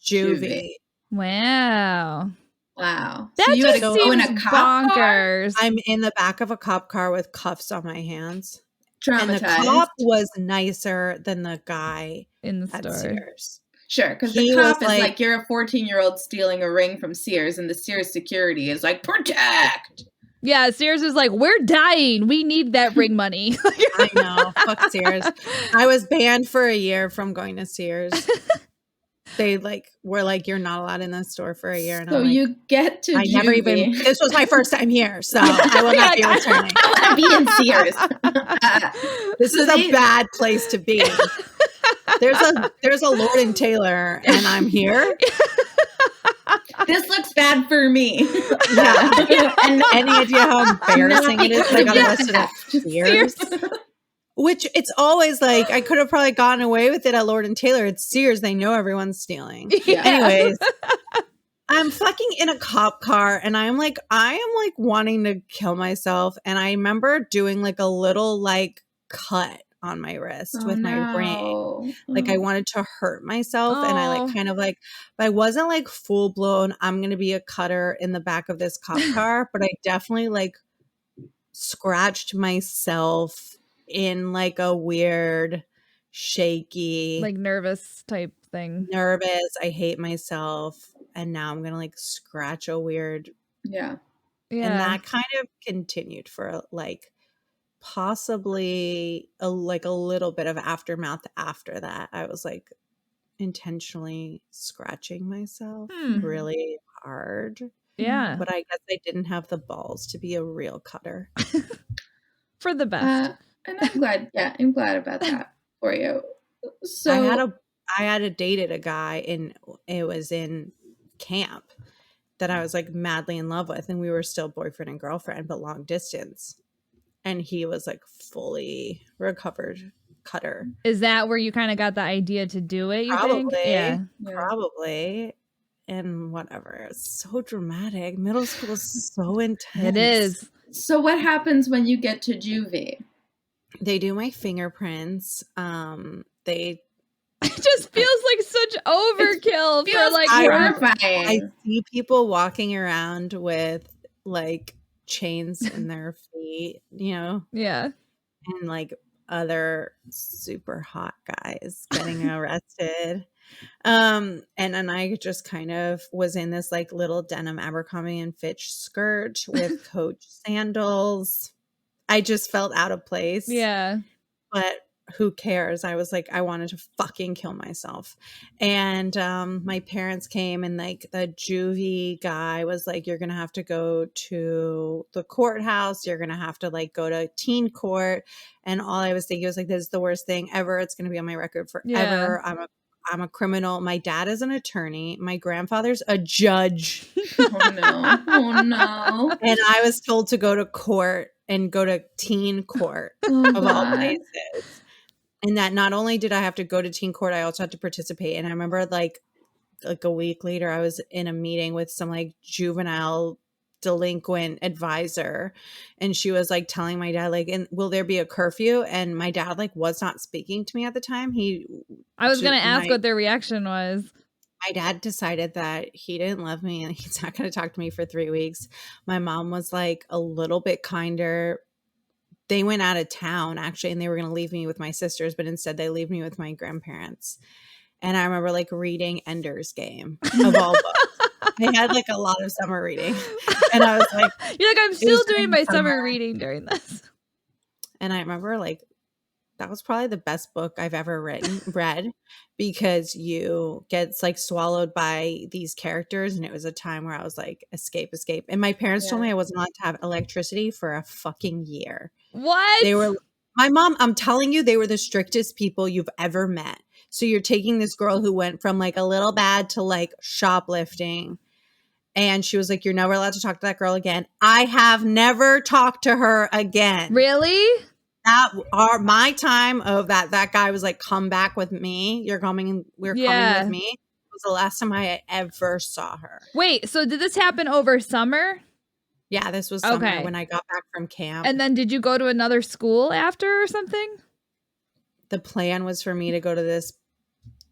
Juvie. Wow. Wow. That so you had just to go in seems a cop car? bonkers. I'm in the back of a cop car with cuffs on my hands. Traumatized. And the cop was nicer than the guy in the at store. Sears. Sure, because the cop is like, you're a 14-year-old stealing a ring from Sears, and the Sears security is like, protect! Yeah, Sears is like, we're dying. We need that ring money. I know. Fuck Sears. I was banned for a year from going to Sears. They were like, you're not allowed in the store for a year. And So I'm like, you get to Juvie. This was my first time here, so I will not be returning. I want to be in Sears. This is a bad place to be. There's a Lord and Taylor, and I'm here. This looks bad for me. Yeah. And any idea how embarrassing it is? Like on the rest of Sears. Which it's always like, I could have probably gotten away with it at Lord and Taylor. It's Sears. They know everyone's stealing. Yeah. Anyways, I'm fucking in a cop car and I am like wanting to kill myself. And I remember doing like a little like cut on my wrist with my ring. Like I wanted to hurt myself and I like kind of like, but I wasn't like full blown, I'm going to be a cutter in the back of this cop car, but I definitely like scratched myself in like a weird, shaky, like nervous type thing. Nervous. I hate myself. And now I'm going to like scratch a weird. Yeah. And that kind of continued for like possibly a little bit of aftermath after that. I was like intentionally scratching myself really hard. Yeah. But I guess I didn't have the balls to be a real cutter. For the best. And I'm glad about that for you. So I had dated a guy and it was in camp that I was like madly in love with, and we were still boyfriend and girlfriend, but long distance. And he was like fully recovered cutter. Is that where you kind of got the idea to do it? You Probably. think? Yeah. Probably. And whatever. It's so dramatic. Middle school is so intense. It is. So what happens when you get to Juvie? They do my fingerprints. They It just feels like such overkill for like horrifying. I see people walking around with like chains in their feet, you know? Yeah. And like other super hot guys getting arrested. And then I just kind of was in this like little denim Abercrombie and Fitch skirt with Coach sandals. I just felt out of place. Yeah. But who cares? I was like, I wanted to fucking kill myself. And my parents came and like the juvie guy was like, you're going to have to go to the courthouse. You're going to have to like go to teen court. And all I was thinking was like, this is the worst thing ever. It's going to be on my record forever. Yeah. I'm a criminal. My dad is an attorney. My grandfather's a judge. Oh no. And I was told to go to court and go to teen court of all places. And that not only did I have to go to teen court, I also had to participate. And I remember like a week later, I was in a meeting with some like juvenile delinquent advisor. And she was like telling my dad, like, and will there be a curfew? And my dad like was not speaking to me at the time. I was going to ask what their reaction was. My dad decided that he didn't love me and he's not going to talk to me for 3 weeks. My mom was like a little bit kinder. They went out of town actually, and they were going to leave me with my sisters, but instead they leave me with my grandparents. And I remember like reading Ender's Game of all books. I had like a lot of summer reading. And I was like, you're like, I'm still doing my summer reading during this. And I remember like, that was probably the best book I've ever read because you get like swallowed by these characters. And it was a time where I was like, escape. And my parents told me I wasn't allowed to have electricity for a fucking year. What? My mom, I'm telling you, they were the strictest people you've ever met. So you're taking this girl who went from like a little bad to like shoplifting And she was like, you're never allowed to talk to that girl again. I have never talked to her again. Really? My time of that guy was like, come back with me. We're coming with me. It was the last time I ever saw her. Wait, so did this happen over summer? Yeah, this was summer when I got back from camp. And then did you go to another school after or something? The plan was for me to go to this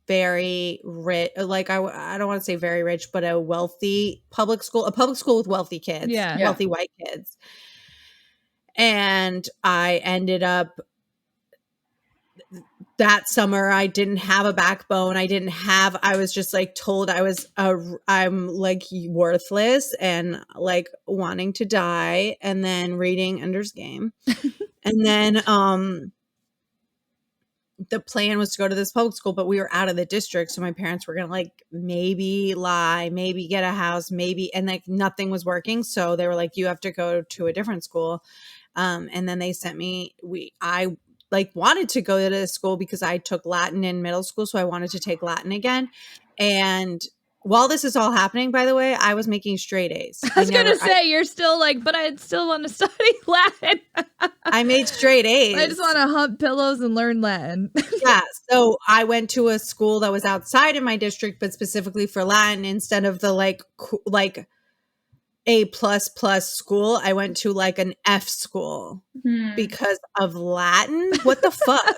very rich, like I don't want to say very rich, but a wealthy a public school with wealthy kids, wealthy white kids. And I ended up that summer, I didn't have a backbone. I was just like told I'm like worthless and like wanting to die, and then reading Ender's Game. And then the plan was to go to this public school, but we were out of the district. So my parents were going to like maybe lie, maybe get a house, maybe, and like nothing was working. So they were like, you have to go to a different school. And then they sent me, I like wanted to go to this school because I took Latin in middle school. So I wanted to take Latin again. And while this is all happening, by the way, I was making straight A's. I was going to say, you're still like, but I still want to study Latin. I made straight A's. I just want to hump pillows and learn Latin. Yeah. So I went to a school that was outside of my district, but specifically for Latin instead of the like A++ school. I went to like an F school because of Latin. What the fuck?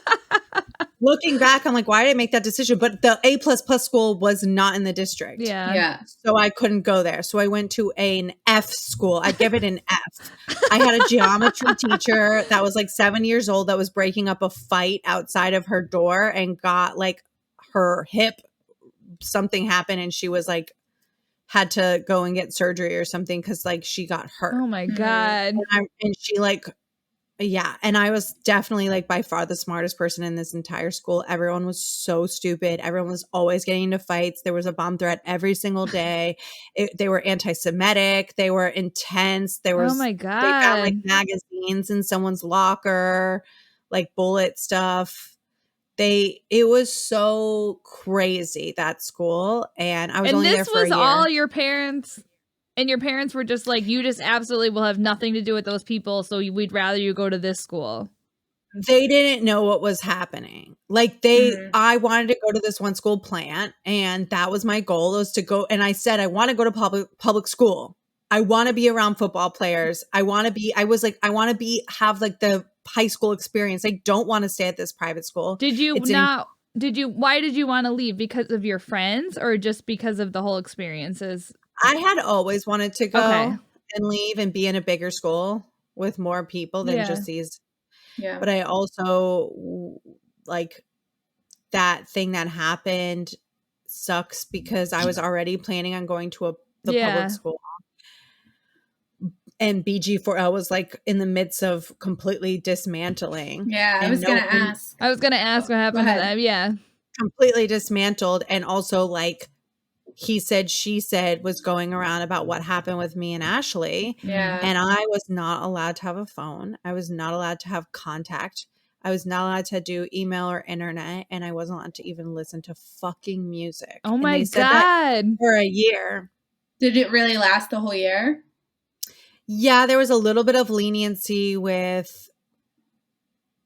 Looking back, I'm like, why did I make that decision? But the A++ school was not in the district. Yeah. So I couldn't go there. So I went to an F school. I give it an F. I had a geometry teacher that was like 7 years old that was breaking up a fight outside of her door and got like her hip, something happened, and she was like, had to go and get surgery or something because like she got hurt. Oh my God. And she like, yeah. And I was definitely like by far the smartest person in this entire school. Everyone was so stupid. Everyone was always getting into fights. There was a bomb threat every single day. They were anti-Semitic. They were intense. Oh my God. They found like magazines in someone's locker, like bullet stuff. It was so crazy, that school. And I was only there for a year. And this was all your parents, and your parents were just like, you just absolutely will have nothing to do with those people, so we'd rather you go to this school. They didn't know what was happening. Like I wanted to go to this one school plant, and that was my goal, was to go. And I said, I want to go to public school. I want to be around football players. have like the high school experience. I don't want to stay at this private school. Why did you want to leave? Because of your friends or just because of the whole experiences? I had always wanted to go and leave and be in a bigger school with more people than just these. Yeah. But I also like that thing that happened sucks because I was already planning on going to the public school. And BG4L was like in the midst of completely dismantling. Yeah, I was going to ask. I was going to ask what happened to them. Yeah. Completely dismantled. And also like he said, she said was going around about what happened with me and Ashley. Yeah. And I was not allowed to have a phone. I was not allowed to have contact. I was not allowed to do email or internet. And I wasn't allowed to even listen to fucking music. Oh my God. For a year. Did it really last the whole year? Yeah, there was a little bit of leniency with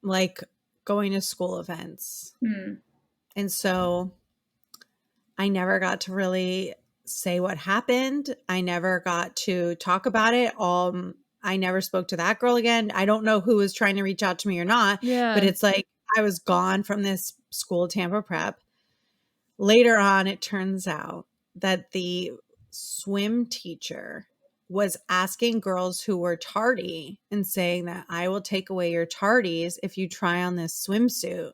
like going to school events. And so I never got to really say what happened. I never got to talk about it. I never spoke to that girl again. I don't know who was trying to reach out to me or not. Yeah. But it's like I was gone from this school, Tampa Prep. Later on, it turns out that the swim teacher was asking girls who were tardy and saying that I will take away your tardies if you try on this swimsuit.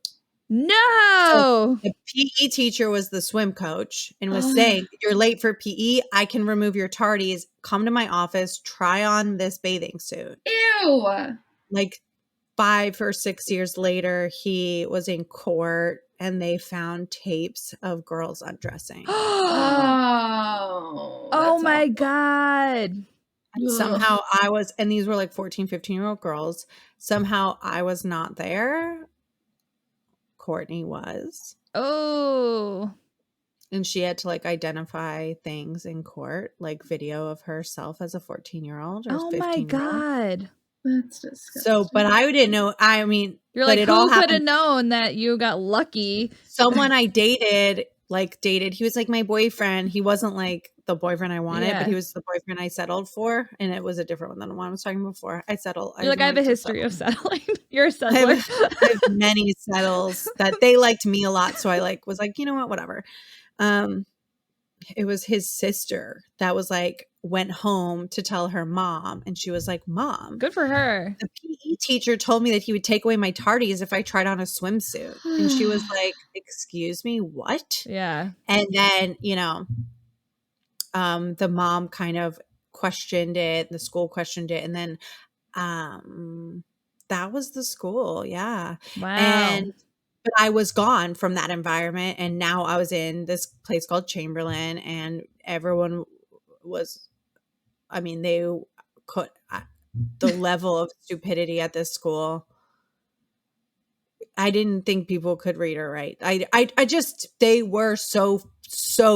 No. So the PE teacher was the swim coach and was saying, you're late for PE. I can remove your tardies. Come to my office. Try on this bathing suit. Ew. Like 5 or 6 years later, he was in court and they found tapes of girls undressing. Oh my God. And somehow I was, and these were like 14, 15-year-old girls. Somehow I was not there. Courtney was. Oh. And she had to like identify things in court, like video of herself as a 14-year-old or Oh my 15-year-old. God. That's disgusting. So, but I didn't know. I mean, You're but like, it all who could have happened. known that you got lucky? Someone I dated, he was like my boyfriend. He wasn't like the boyfriend I wanted, but he Yeah. was the boyfriend I settled for. And it was a different one than the one I was talking before. I settled. You're like, I have a wanted to history of settling. You're a I settler. have many settles that they liked me a lot. So I like was like, you know what, whatever. It was his sister that was like, went home to tell her mom. And she was like, Mom, Good for her. the PE teacher told me that he would take away my tardies if I tried on a swimsuit. And she was like, excuse me, what? Yeah. And then, the mom kind of questioned it, the school questioned it, and then that was the school. Yeah. Wow. And but I was gone from that environment, and now I was in this place called Chamberlain, and everyone was, I mean, they could, the level of stupidity at this school. I didn't think people could read or write. I just, they were so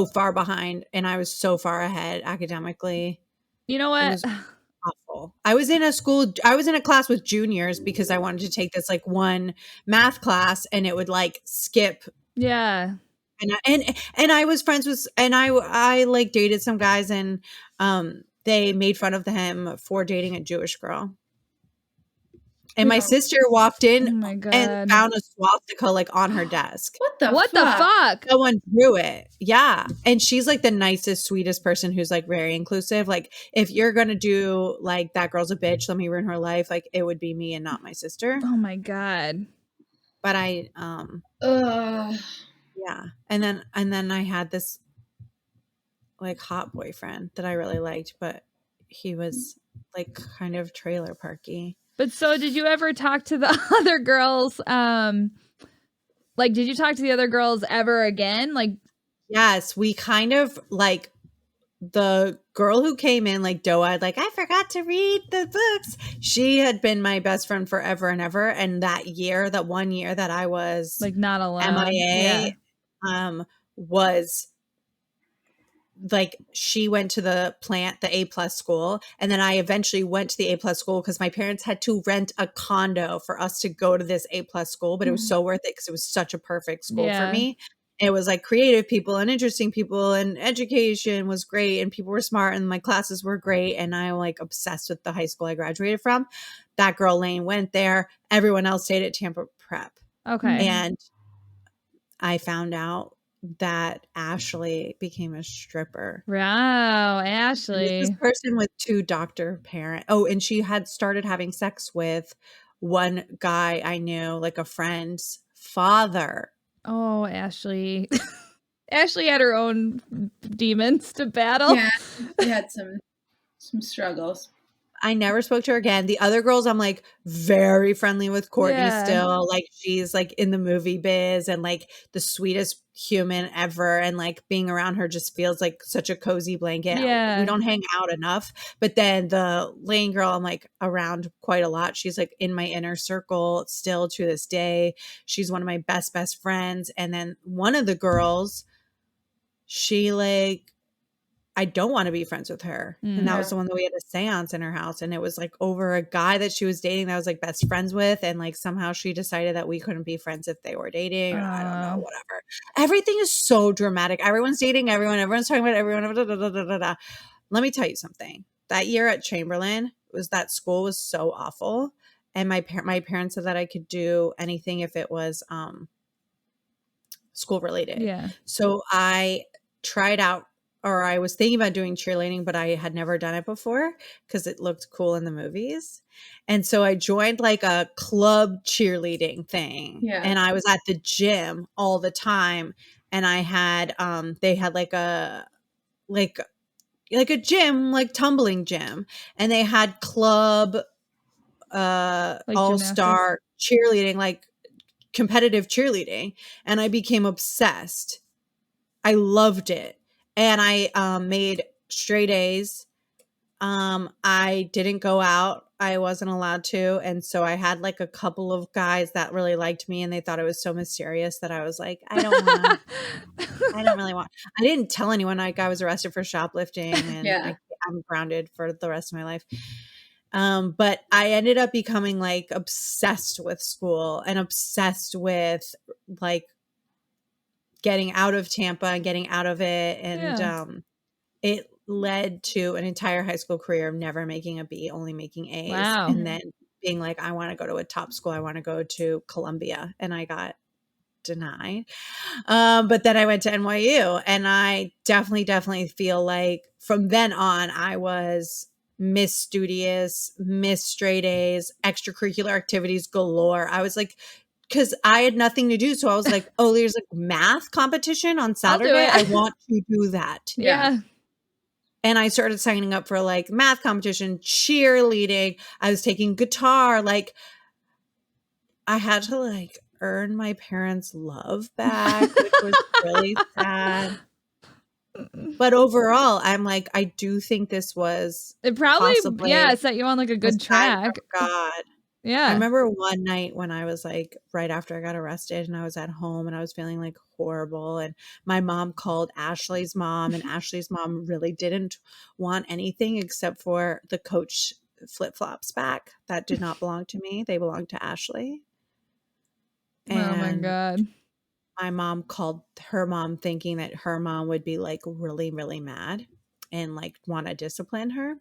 far behind, and I was so far ahead academically. You know It what? was awful. I was in a class with juniors because I wanted to take this like one math class, and it would like skip. Yeah. And I was friends with, and I like dated some guys, and they made fun of him for dating a Jewish girl. And my sister walked in Oh my and God. found a swastika like on her desk. What the fuck? Someone drew it. Yeah. And she's like the nicest, sweetest person who's like very inclusive. Like, if you're going to do like, that girl's a bitch, let me ruin her life, like it would be me and not my sister. Oh my God. But I, yeah. And then I had this like hot boyfriend that I really liked, but he was like kind of trailer parky. But so did you ever talk to the other girls? Like, did you talk to the other girls ever again? Like, yes, we kind of like, the girl who came in like doe-eyed, like, I forgot to read the books. She had been my best friend forever and ever. And that 1 year that I was like not alone. MIA, was like, she went to the A+ school, and then I eventually went to the A+ school because my parents had to rent a condo for us to go to this A+ school, but it was so worth it because it was such a perfect school for me. It was like creative people and interesting people, and education was great, and people were smart, and my classes were great, and I'm like obsessed with the high school I graduated from. That girl Lane went there. Everyone else stayed at Tampa Prep. Okay. And I found out that Ashley became a stripper. Wow, Ashley. This person with 2 doctor parents. Oh, and she had started having sex with one guy I knew, like a friend's father. Oh, Ashley. Ashley had her own demons to battle. Yeah, she had some struggles. I never spoke to her again. The other girls, I'm like very friendly with Courtney still. Like, she's like in the movie biz and like the sweetest human ever. And like being around her just feels like such a cozy blanket. Yeah. We don't hang out enough. But then the Lane girl, I'm like around quite a lot. She's like in my inner circle still to this day. She's one of my best friends. And then one of the girls, she like, I don't want to be friends with her. And that was the one that we had a seance in her house. And it was like over a guy that she was dating that I was like best friends with. And like somehow she decided that we couldn't be friends if they were dating. Or I don't know, whatever. Everything is so dramatic. Everyone's dating everyone. Everyone's talking about everyone. Da, da, da, da, da, da. Let me tell you something. That year at Chamberlain, that school was so awful. And my parents said that I could do anything if it was school related. Yeah. So I tried out, or I was thinking about doing cheerleading, but I had never done it before because it looked cool in the movies. And so I joined like a club cheerleading thing. Yeah. And I was at the gym all the time. And I had, they had like a gym, like tumbling gym. And they had club, Like all-star cheerleading, like competitive cheerleading. And I became obsessed. I loved it. And I made straight A's. I didn't go out I wasn't allowed to. And so I had like a couple of guys that really liked me and they thought it was so mysterious that I was like, I don't really want. I didn't tell anyone like I was arrested for shoplifting and I'm grounded for the rest of my life. But I ended up becoming like obsessed with school and obsessed with like getting out of Tampa and getting out of it. And it led to an entire high school career of never making a B, only making A's. Wow. And then being like, I want to go to a top school. I want to go to Columbia. And I got denied. But then I went to NYU and I definitely feel like from then on, I was Miss Studious, Miss Straight A's, extracurricular activities galore. I was like, because I had nothing to do. So I was like, oh, there's like math competition on Saturday. I want to do that. Yeah. And I started signing up for like math competition, cheerleading. I was taking guitar. Like I had to like earn my parents' love back, which was really sad. But overall, I'm like, I do think this was it probably set you on like a good track. God. Yeah. I remember one night when I was like right after I got arrested and I was at home and I was feeling like horrible. And my mom called Ashley's mom and Ashley's mom really didn't want anything except for the Coach flip-flops back. That did not belong to me. They belonged to Ashley. And oh my God. My mom called her mom thinking that her mom would be like really, really mad and like want to discipline her.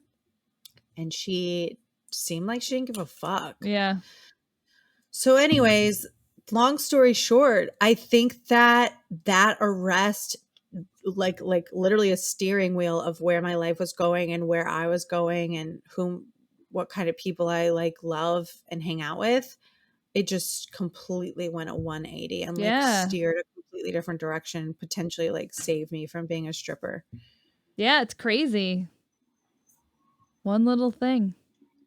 And she seemed like she didn't give a fuck. Yeah. So anyways, long story short, I think that arrest like literally a steering wheel of where my life was going and where I was going and what kind of people I like love and hang out with. It just completely went a 180 and like steered a completely different direction, potentially like saved me from being a stripper. Yeah, it's crazy. One little thing.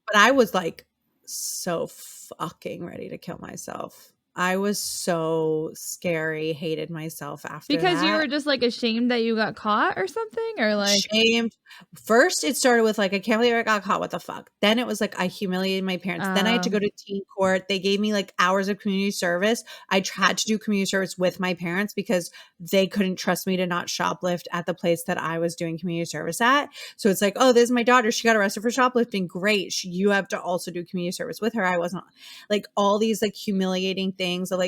But I was like so fucking ready to kill myself. I was so scary, hated myself after because you were just like ashamed that you got caught or something, or like shamed. First, it started with like, I can't believe I got caught. What the fuck? Then it was like, I humiliated my parents. Then I had to go to teen court. They gave me like hours of community service. I had to do community service with my parents because they couldn't trust me to not shoplift at the place that I was doing community service at. So it's like, oh, this is my daughter. She got arrested for shoplifting. Great. You have to also do community service with her. I wasn't like all these like humiliating things. Of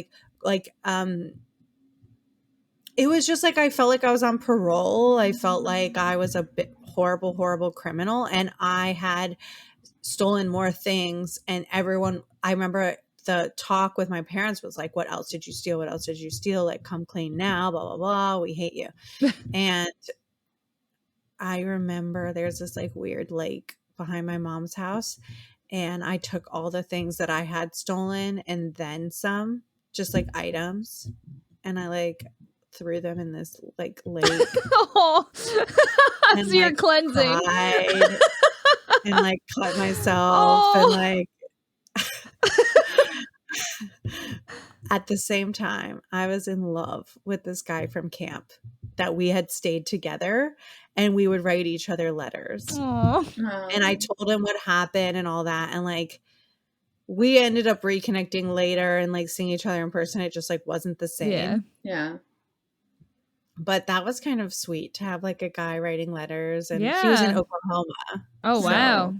it was just like I felt like I was on parole. I felt like I was a bit horrible criminal and I had stolen more things. And everyone, I remember the talk with my parents was like, what else did you steal? What else did you steal? Like, come clean now, blah, blah, blah. We hate you. And I remember there's this like weird lake behind my mom's house. And I took all the things that I had stolen and then some, just like items. And I like threw them in this like lake. Oh, and, so you're like, cleansing. And like cut myself and like at the same time, I was in love with this guy from camp that we had stayed together and we would write each other letters. Aww. And I told him what happened and all that. And like, we ended up reconnecting later and like seeing each other in person. It just like wasn't the same. Yeah. But that was kind of sweet to have like a guy writing letters and he was in Oklahoma. Oh, wow.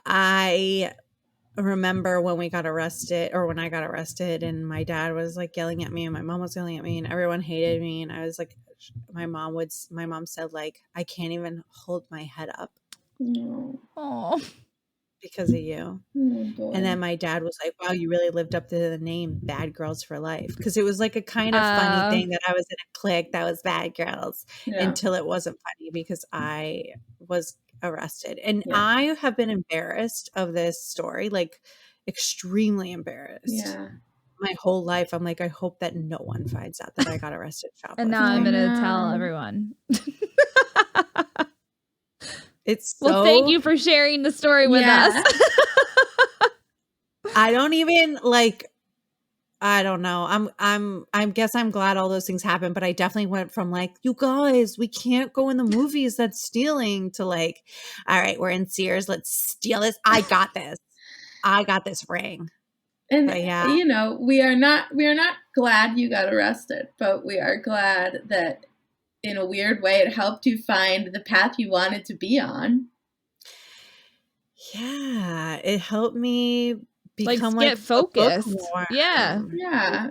I remember when I got arrested and my dad was like yelling at me and my mom was yelling at me and everyone hated me. And I was like, my mom said like, I can't even hold my head up. Oh, because of you. And then my dad was like, wow, you really lived up to the name Bad Girls for Life. Because it was like a kind of funny thing that I was in a clique that was Bad Girls until it wasn't funny because I was arrested. And I have been embarrassed of this story, like extremely embarrassed. Yeah. My whole life, I'm like, I hope that no one finds out that I got arrested shoplifting. And now I'm going to tell everyone. It's well, thank you for sharing the story with us. I don't even like, I don't know. I guess I'm glad all those things happened, but I definitely went from like, you guys, we can't go in the movies, that's stealing, to like, all right, we're in Sears, let's steal this. I got this ring. And But yeah. you know, we are not glad you got arrested, but we are glad that in a weird way it helped you find the path you wanted to be on. Yeah, it helped me become get focused. Yeah.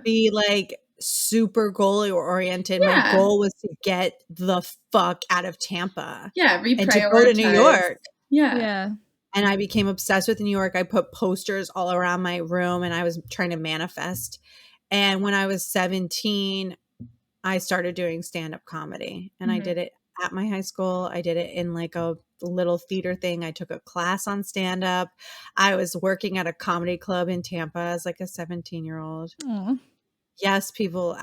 Be like super goal oriented. Yeah. My goal was to get the fuck out of Tampa. Yeah, reprioritize. And to go to New York. Yeah. And I became obsessed with New York. I put posters all around my room and I was trying to manifest. And when I was 17, I started doing stand-up comedy. And I did it at my high school. I did it in like a little theater thing. I took a class on stand-up. I was working at a comedy club in Tampa as like a 17-year-old. Aww. Yes, people,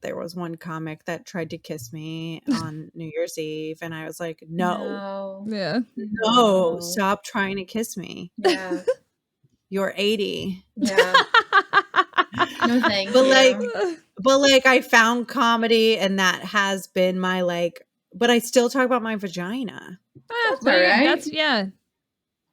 there was one comic that tried to kiss me on New Year's Eve. And I was like, no. Yeah. No, stop trying to kiss me. Yeah. You're 80. Yeah. No, thank you. But like I found comedy and that has been my like, but I still talk about my vagina. That's all right.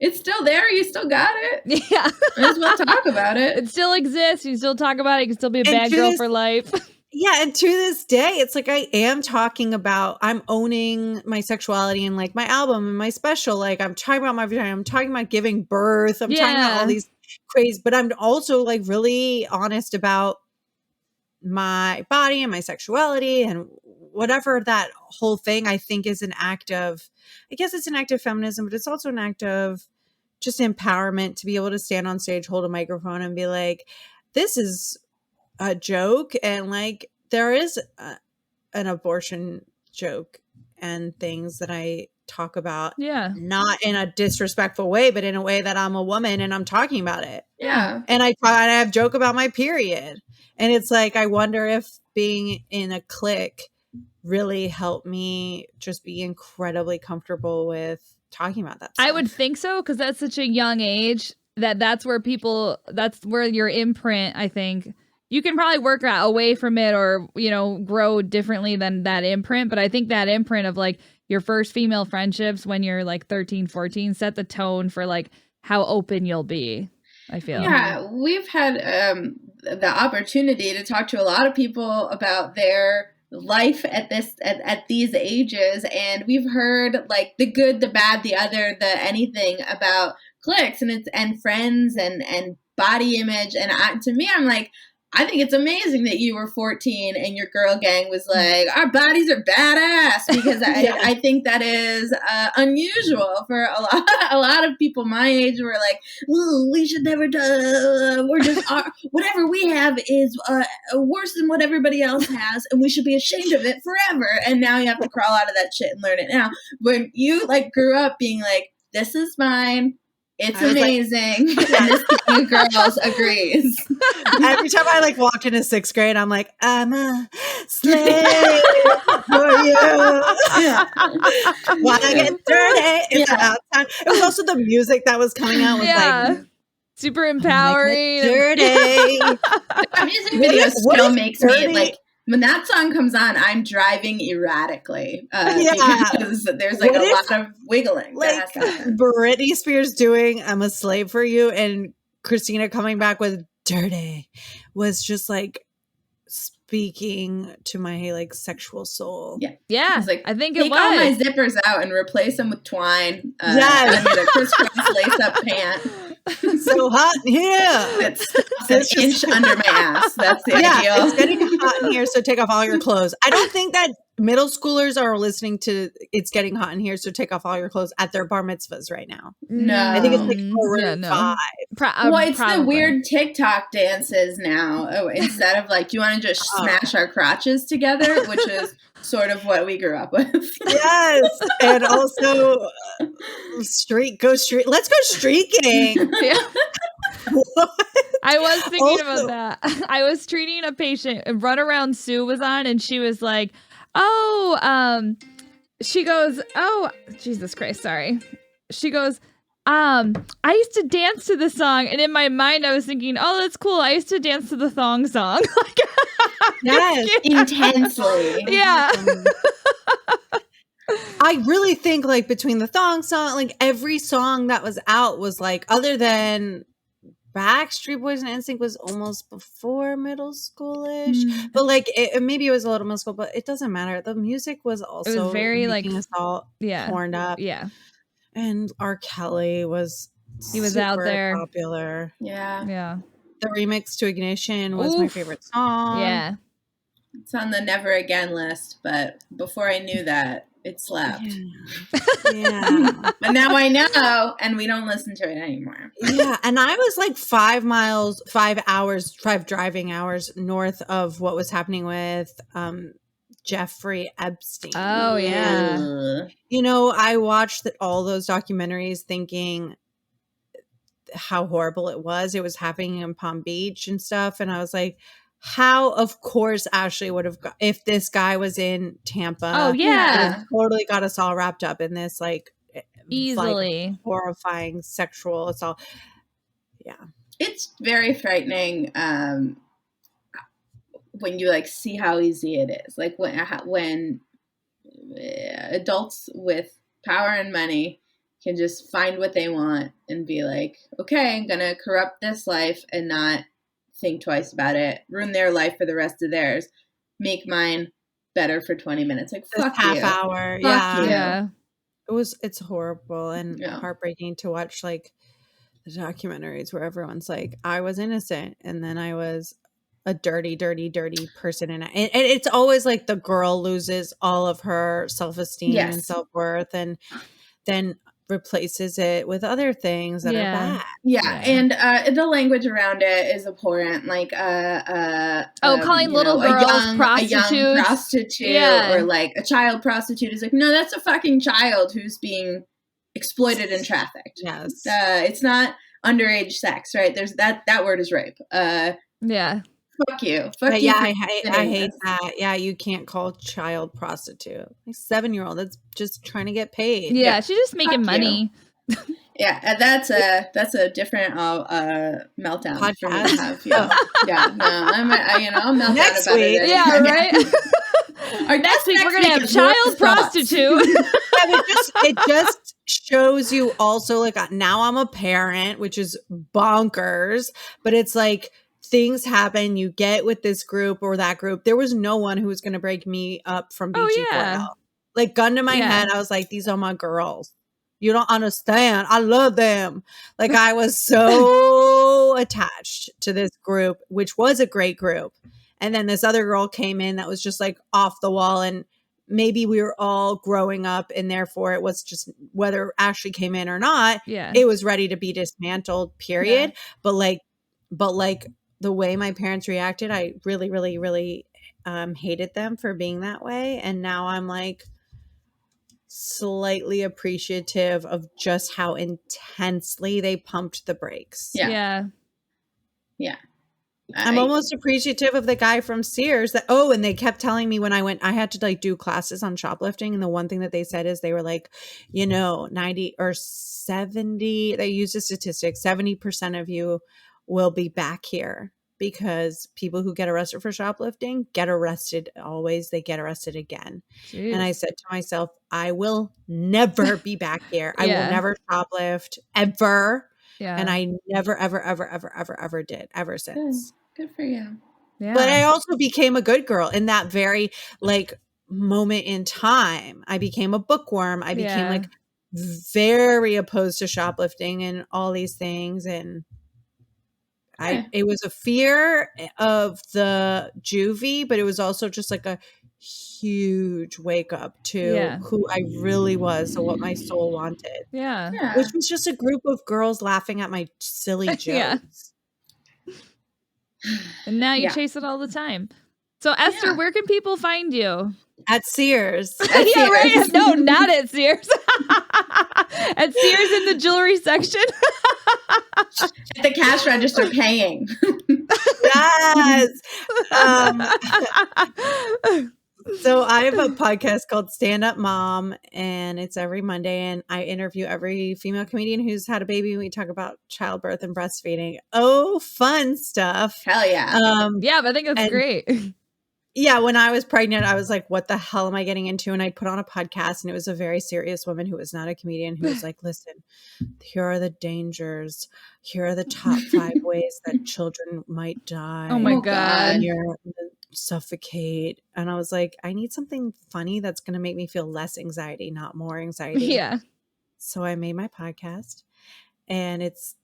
It's still there. You still got it. Yeah. Might as well talk about it. It still exists. You still talk about it. You can still be a bad girl for life. Yeah. And to this day, it's like I am talking about, I'm owning my sexuality in like my album and my special. Like I'm talking about my vagina. I'm talking about giving birth. I'm talking about all these crazy, but I'm also like really honest about my body and my sexuality and whatever that whole thing I think is an act of, I guess it's an act of feminism, but it's also an act of just empowerment to be able to stand on stage, hold a microphone and be like, this is a joke. And like, there is an abortion joke and things that I talk about. Yeah. Not in a disrespectful way, but in a way that I'm a woman and I'm talking about it. Yeah. And I have joke about my period. And it's like, I wonder if being in a clique really helped me just be incredibly comfortable with talking about that stuff. I would think so, because that's such a young age that's where your imprint, I think. You can probably work away from it or, you know, grow differently than that imprint. But I think that imprint of like your first female friendships when you're like 13, 14 set the tone for like how open you'll be, I feel. Yeah, we've had the opportunity to talk to a lot of people about their life at these ages, and we've heard like the good, the bad, the other, the anything about cliques and friends and body image. And to me, I'm like, I think it's amazing that you were 14 and your girl gang was like, our bodies are badass, because I think that is unusual for a lot of people my age who are like, ooh, we should never we're just whatever we have is worse than what everybody else has, and we should be ashamed of it forever. And now you have to crawl out of that shit and learn it now. When you like grew up being like, this is mine. It's amazing. Like, and this group of girls agrees. Every time I like walked into 6th grade, I'm like, I'm a slave for you. Wanna get dirty? It's about time. It was also the music that was coming out was like super empowering. Dirty. That music video still makes me like, when that song comes on, I'm driving erratically because there's like a lot of wiggling. Like Britney Spears doing "I'm a Slave for You" and Christina coming back with "Dirty" was just like speaking to my like sexual soul. Yeah. Like, I think it was. Take all my zippers out and replace them with twine. I need a crisscross lace-up pant. So hot in here. It's an inch under my ass. That's the ideal. It's getting hot in here, so take off all your clothes. I don't think that middle schoolers are listening to "It's Getting Hot in Here, so take off all your clothes" at their bar mitzvahs right now. No. I think it's like 5. Well, it's the weird TikTok dances now. Oh, instead of like, you want to just smash our crotches together, which is sort of what we grew up with. Yes. And also go street. Let's go streaking. I was thinking about that. I was treating a patient and Run Around Sue was on and she was like, she goes, oh, Jesus Christ, sorry. She goes, I used to dance to the song, and in my mind, I was thinking, "Oh, that's cool. I used to dance to the thong song." Yes, intensely. Yeah. I really think like between the thong song, like every song that was out was like, other than Backstreet Boys and NSYNC was almost before middle schoolish, but like maybe it was a little middle school, but it doesn't matter. The music was also very, making us all horned up. Yeah. And R. Kelly was He was out there. popular. Yeah. Yeah. The remix to Ignition was my favorite song. Yeah. It's on the never again list, but before I knew that, it slapped. Yeah. But now I know, and we don't listen to it anymore. Yeah. And I was like 5 driving hours north of what was happening with Jeffrey Epstein. Oh, yeah. Ugh. You know, I watched all those documentaries thinking how horrible it was. It was happening in Palm Beach and stuff. And I was like, how, of course, Ashley would have, if this guy was in Tampa. Oh, yeah. Totally got us all wrapped up in this, like, easily like, horrifying sexual assault. Yeah. It's very frightening when you, like, see how easy it is. Like, when adults with power and money can just find what they want and be like, okay, I'm going to corrupt this life and not think twice about it, ruin their life for the rest of theirs, make mine better for 20 minutes. Like, fuck half you. hour. Fuck you. Yeah. It's horrible and heartbreaking to watch, like, the documentaries where everyone's like, I was innocent and then I was a dirty, dirty, dirty person. And it's always like the girl loses all of her self-esteem and self-worth and then replaces it with other things that are bad. Yeah. And the language around it is abhorrent. Like calling little girls prostitutes. A young prostitute or like a child prostitute is like, no, that's a fucking child who's being exploited and trafficked. Yes. It's not underage sex, right? There's that word is rape. Yeah. Fuck you. Fuck you. Yeah, I hate that. Yeah, you can't call child prostitute. Like 7-year-old that's just trying to get paid. Yeah, she's just making money. Yeah, and that's a different meltdown podcast for me to have. Yeah, no, I'll melt next down about week. it. Yeah, right. Next week we're gonna have child prostitute. It just shows you also, like, now I'm a parent, which is bonkers, but it's like things happen, you get with this group or that group. There was no one who was going to break me up from BG4L. Like, gun to my head, I was like, these are my girls. You don't understand. I love them. Like, I was so attached to this group, which was a great group. And then this other girl came in that was just like off the wall. And maybe we were all growing up and therefore it was just, whether Ashley came in or not, it was ready to be dismantled, period. Yeah. But like the way my parents reacted, I really, really, really hated them for being that way. And now I'm like slightly appreciative of just how intensely they pumped the brakes. Yeah. I'm almost appreciative of the guy from Sears and they kept telling me when I had to like do classes on shoplifting. And the one thing that they said is they were like, 90 or 70, they used a statistic, 70% of you will be back here because people who get arrested for shoplifting get arrested always. They get arrested again. Jeez. And I said to myself, I will never be back here. I will never shoplift ever. Yeah. And I never, ever, ever, ever, ever, ever did ever since. Good for you. Yeah. But I also became a good girl in that very like moment in time. I became a bookworm. I became like very opposed to shoplifting and all these things. And it was a fear of the juvie, but it was also just like a huge wake up to who I really was and what my soul wanted. Yeah. Which was just a group of girls laughing at my silly jokes. And now you chase it all the time. So Esther, where can people find you? At Sears. Yeah, right. No, not at Sears. At Sears in the jewelry section. At the cash register paying. Yes. So I have a podcast called Stand Up Mom, and it's every Monday, and I interview every female comedian who's had a baby, and we talk about childbirth and breastfeeding. Oh, fun stuff. Hell yeah. Yeah, but I think that's great. Yeah, when I was pregnant, I was like, what the hell am I getting into? And I put on a podcast, and it was a very serious woman who was not a comedian who was like, listen, here are the dangers. Here are the top 5 ways that children might die. Oh my God. You're suffocate. And I was like, I need something funny that's going to make me feel less anxiety, not more anxiety. Yeah. So I made my podcast, and it's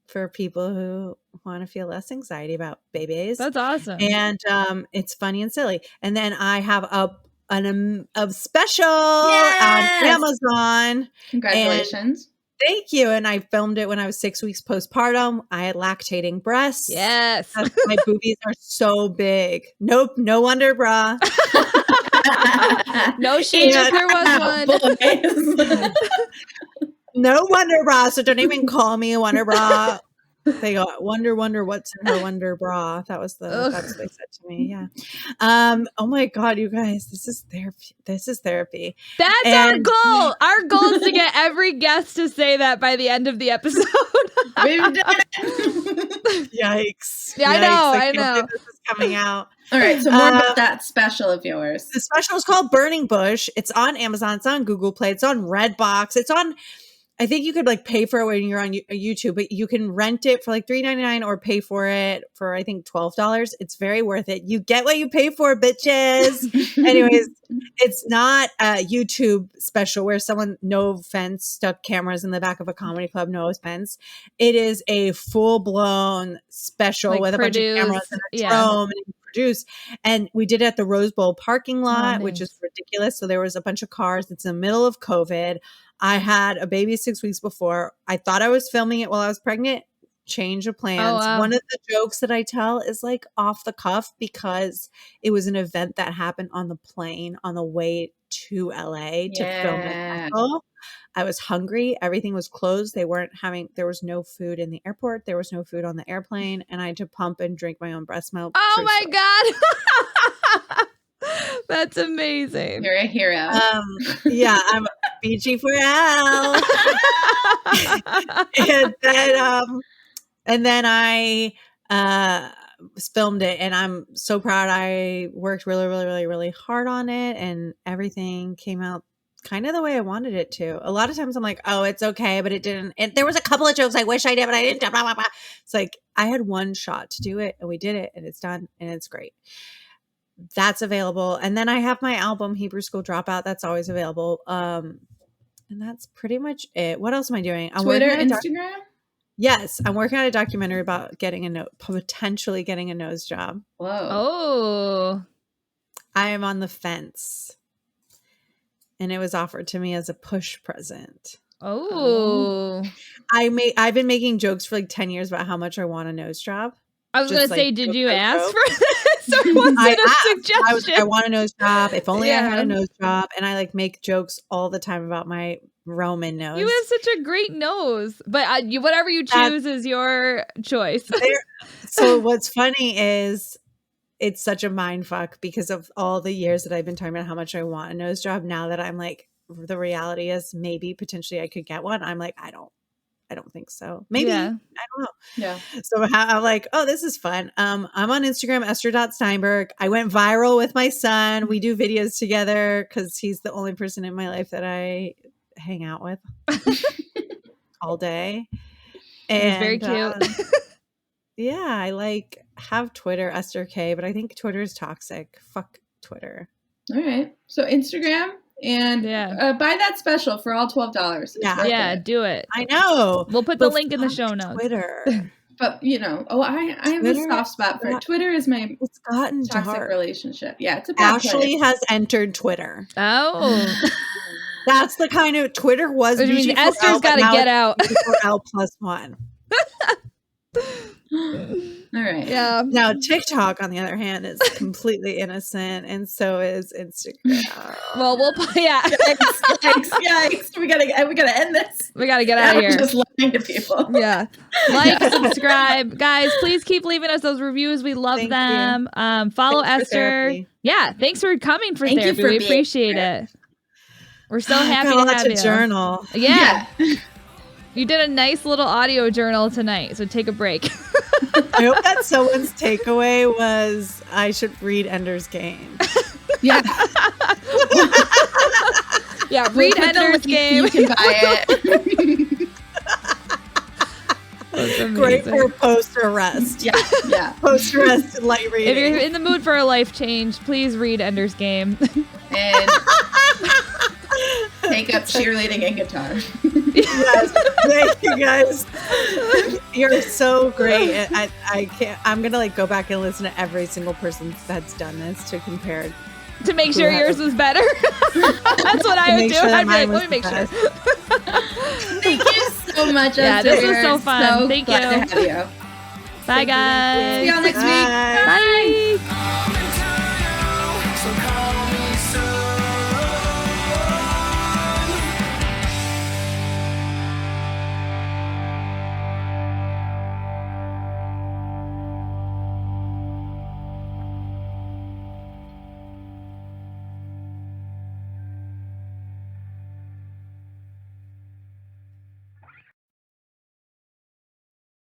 for people who want to feel less anxiety about babies. That's awesome. And it's funny and silly. And then I have a special on Amazon. Congratulations. Thank you. And I filmed it when I was 6 weeks postpartum. I had lactating breasts. Yes. My boobies are so big. Nope. No Wonder Bra. No shade if there was one. No Wonder Bra. So don't even call me a Wonder Bra. They go, wonder, what's in her Wonder Bra. That's what they said to me. Yeah. Oh my God, you guys, this is therapy. That's our goal. Our goal is to get every guest to say that by the end of the episode. We've done it. Yikes. Yeah, I know. This is coming out. All right. So more about that special of yours. The special is called Burning Bush. It's on Amazon. It's on Google Play. It's on Redbox. It's on, I think you could like pay for it when you're on YouTube, but you can rent it for like $3.99 or pay for it for, I think, $12. It's very worth it. You get what you pay for, bitches. Anyways, it's not a YouTube special where someone, no offense, stuck cameras in the back of a comedy club. No offense. It is a full blown special like with a bunch of cameras and a drone and produce. And we did it at the Rose Bowl parking lot, which is ridiculous. So there was a bunch of cars. It's in the middle of COVID. I had a baby 6 weeks before. I thought I was filming it while I was pregnant. Change of plans. Oh, wow. One of the jokes that I tell is like off the cuff because it was an event that happened on the plane on the way to LA to film it. I was hungry. Everything was closed. There was no food in the airport. There was no food on the airplane. And I had to pump and drink my own breast milk. Oh my God. That's amazing. You're a hero. Yeah, I'm beachy for hell. and then I filmed it, and I'm so proud. I worked really, really, really, really hard on it, and everything came out kind of the way I wanted it to. A lot of times I'm like, oh, it's okay, but it didn't. There was a couple of jokes I wish I did, but I didn't. Blah, blah, blah. It's like I had one shot to do it, and we did it, and it's done, and it's great. That's available. And then I have my album, Hebrew School Dropout. That's always available. And that's pretty much it. What else am I doing? Twitter, Instagram? Yes. I'm working on a documentary about potentially getting a nose job. Whoa. Oh. I am on the fence. And it was offered to me as a push present. Oh. I've been making jokes for like 10 years about how much I want a nose job. I was going to say, did you ask for this? Or was it a suggestion? I want a nose job. If only I had a nose job. And I like make jokes all the time about my Roman nose. You have such a great nose. But whatever you choose is your choice. So what's funny is it's such a mind fuck because of all the years that I've been talking about how much I want a nose job. Now that I'm like, the reality is maybe potentially I could get one. I'm like, I don't think so. Maybe. I don't know. Yeah. So I'm like, oh, this is fun. I'm on Instagram, Ester.Steinberg. I went viral with my son. We do videos together because he's the only person in my life that I hang out with all day. And he's very cute. Yeah, I have Twitter, Esther K, but I think Twitter is toxic. Fuck Twitter. All right. So Instagram. And buy that special for all $12. Yeah, do it. I know. We'll put the link in the show notes. Twitter. But, I have a soft spot for it. Twitter is my toxic dark relationship. Yeah, it's a bad Ashley has entered Twitter. Oh. That's the kind of Twitter was. Which means Esther's got to get out. L+1. All right. Yeah. Now TikTok, on the other hand, is completely innocent, and so is Instagram. Well, yeah. Yikes. We gotta end this. We gotta get out of I'm here. just lying to people. Yeah. Like, subscribe. Guys, please keep leaving us those reviews. We love Thank them. Follow Thanks for Esther. therapy. Yeah. Thanks for coming for Thank you therapy. for We being appreciate here. it. We're so happy Got a to lot have you. journal. Yeah. You did a nice little audio journal tonight, so take a break. I hope that someone's takeaway was I should read Ender's Game. Yeah. Yeah, read We'll put the Ender's link, Game. You can buy it. That's Great amazing. for post-arrest. Yeah. Post-arrest light If reading. you're in the mood for a life change, please read Ender's Game. And take up cheerleading and guitar. Yes. Thank you guys. You're so great. I can't. I'm gonna go back and listen to every single person that's done this to compare. To make sure yours was better. That's what I would do. Sure I'd be like, mine let me was make the sure. best. Thank you so much. Yeah, Esther. this was We're so fun. Thank glad you. to have you. Bye, guys. See y'all next week. Bye. Bye.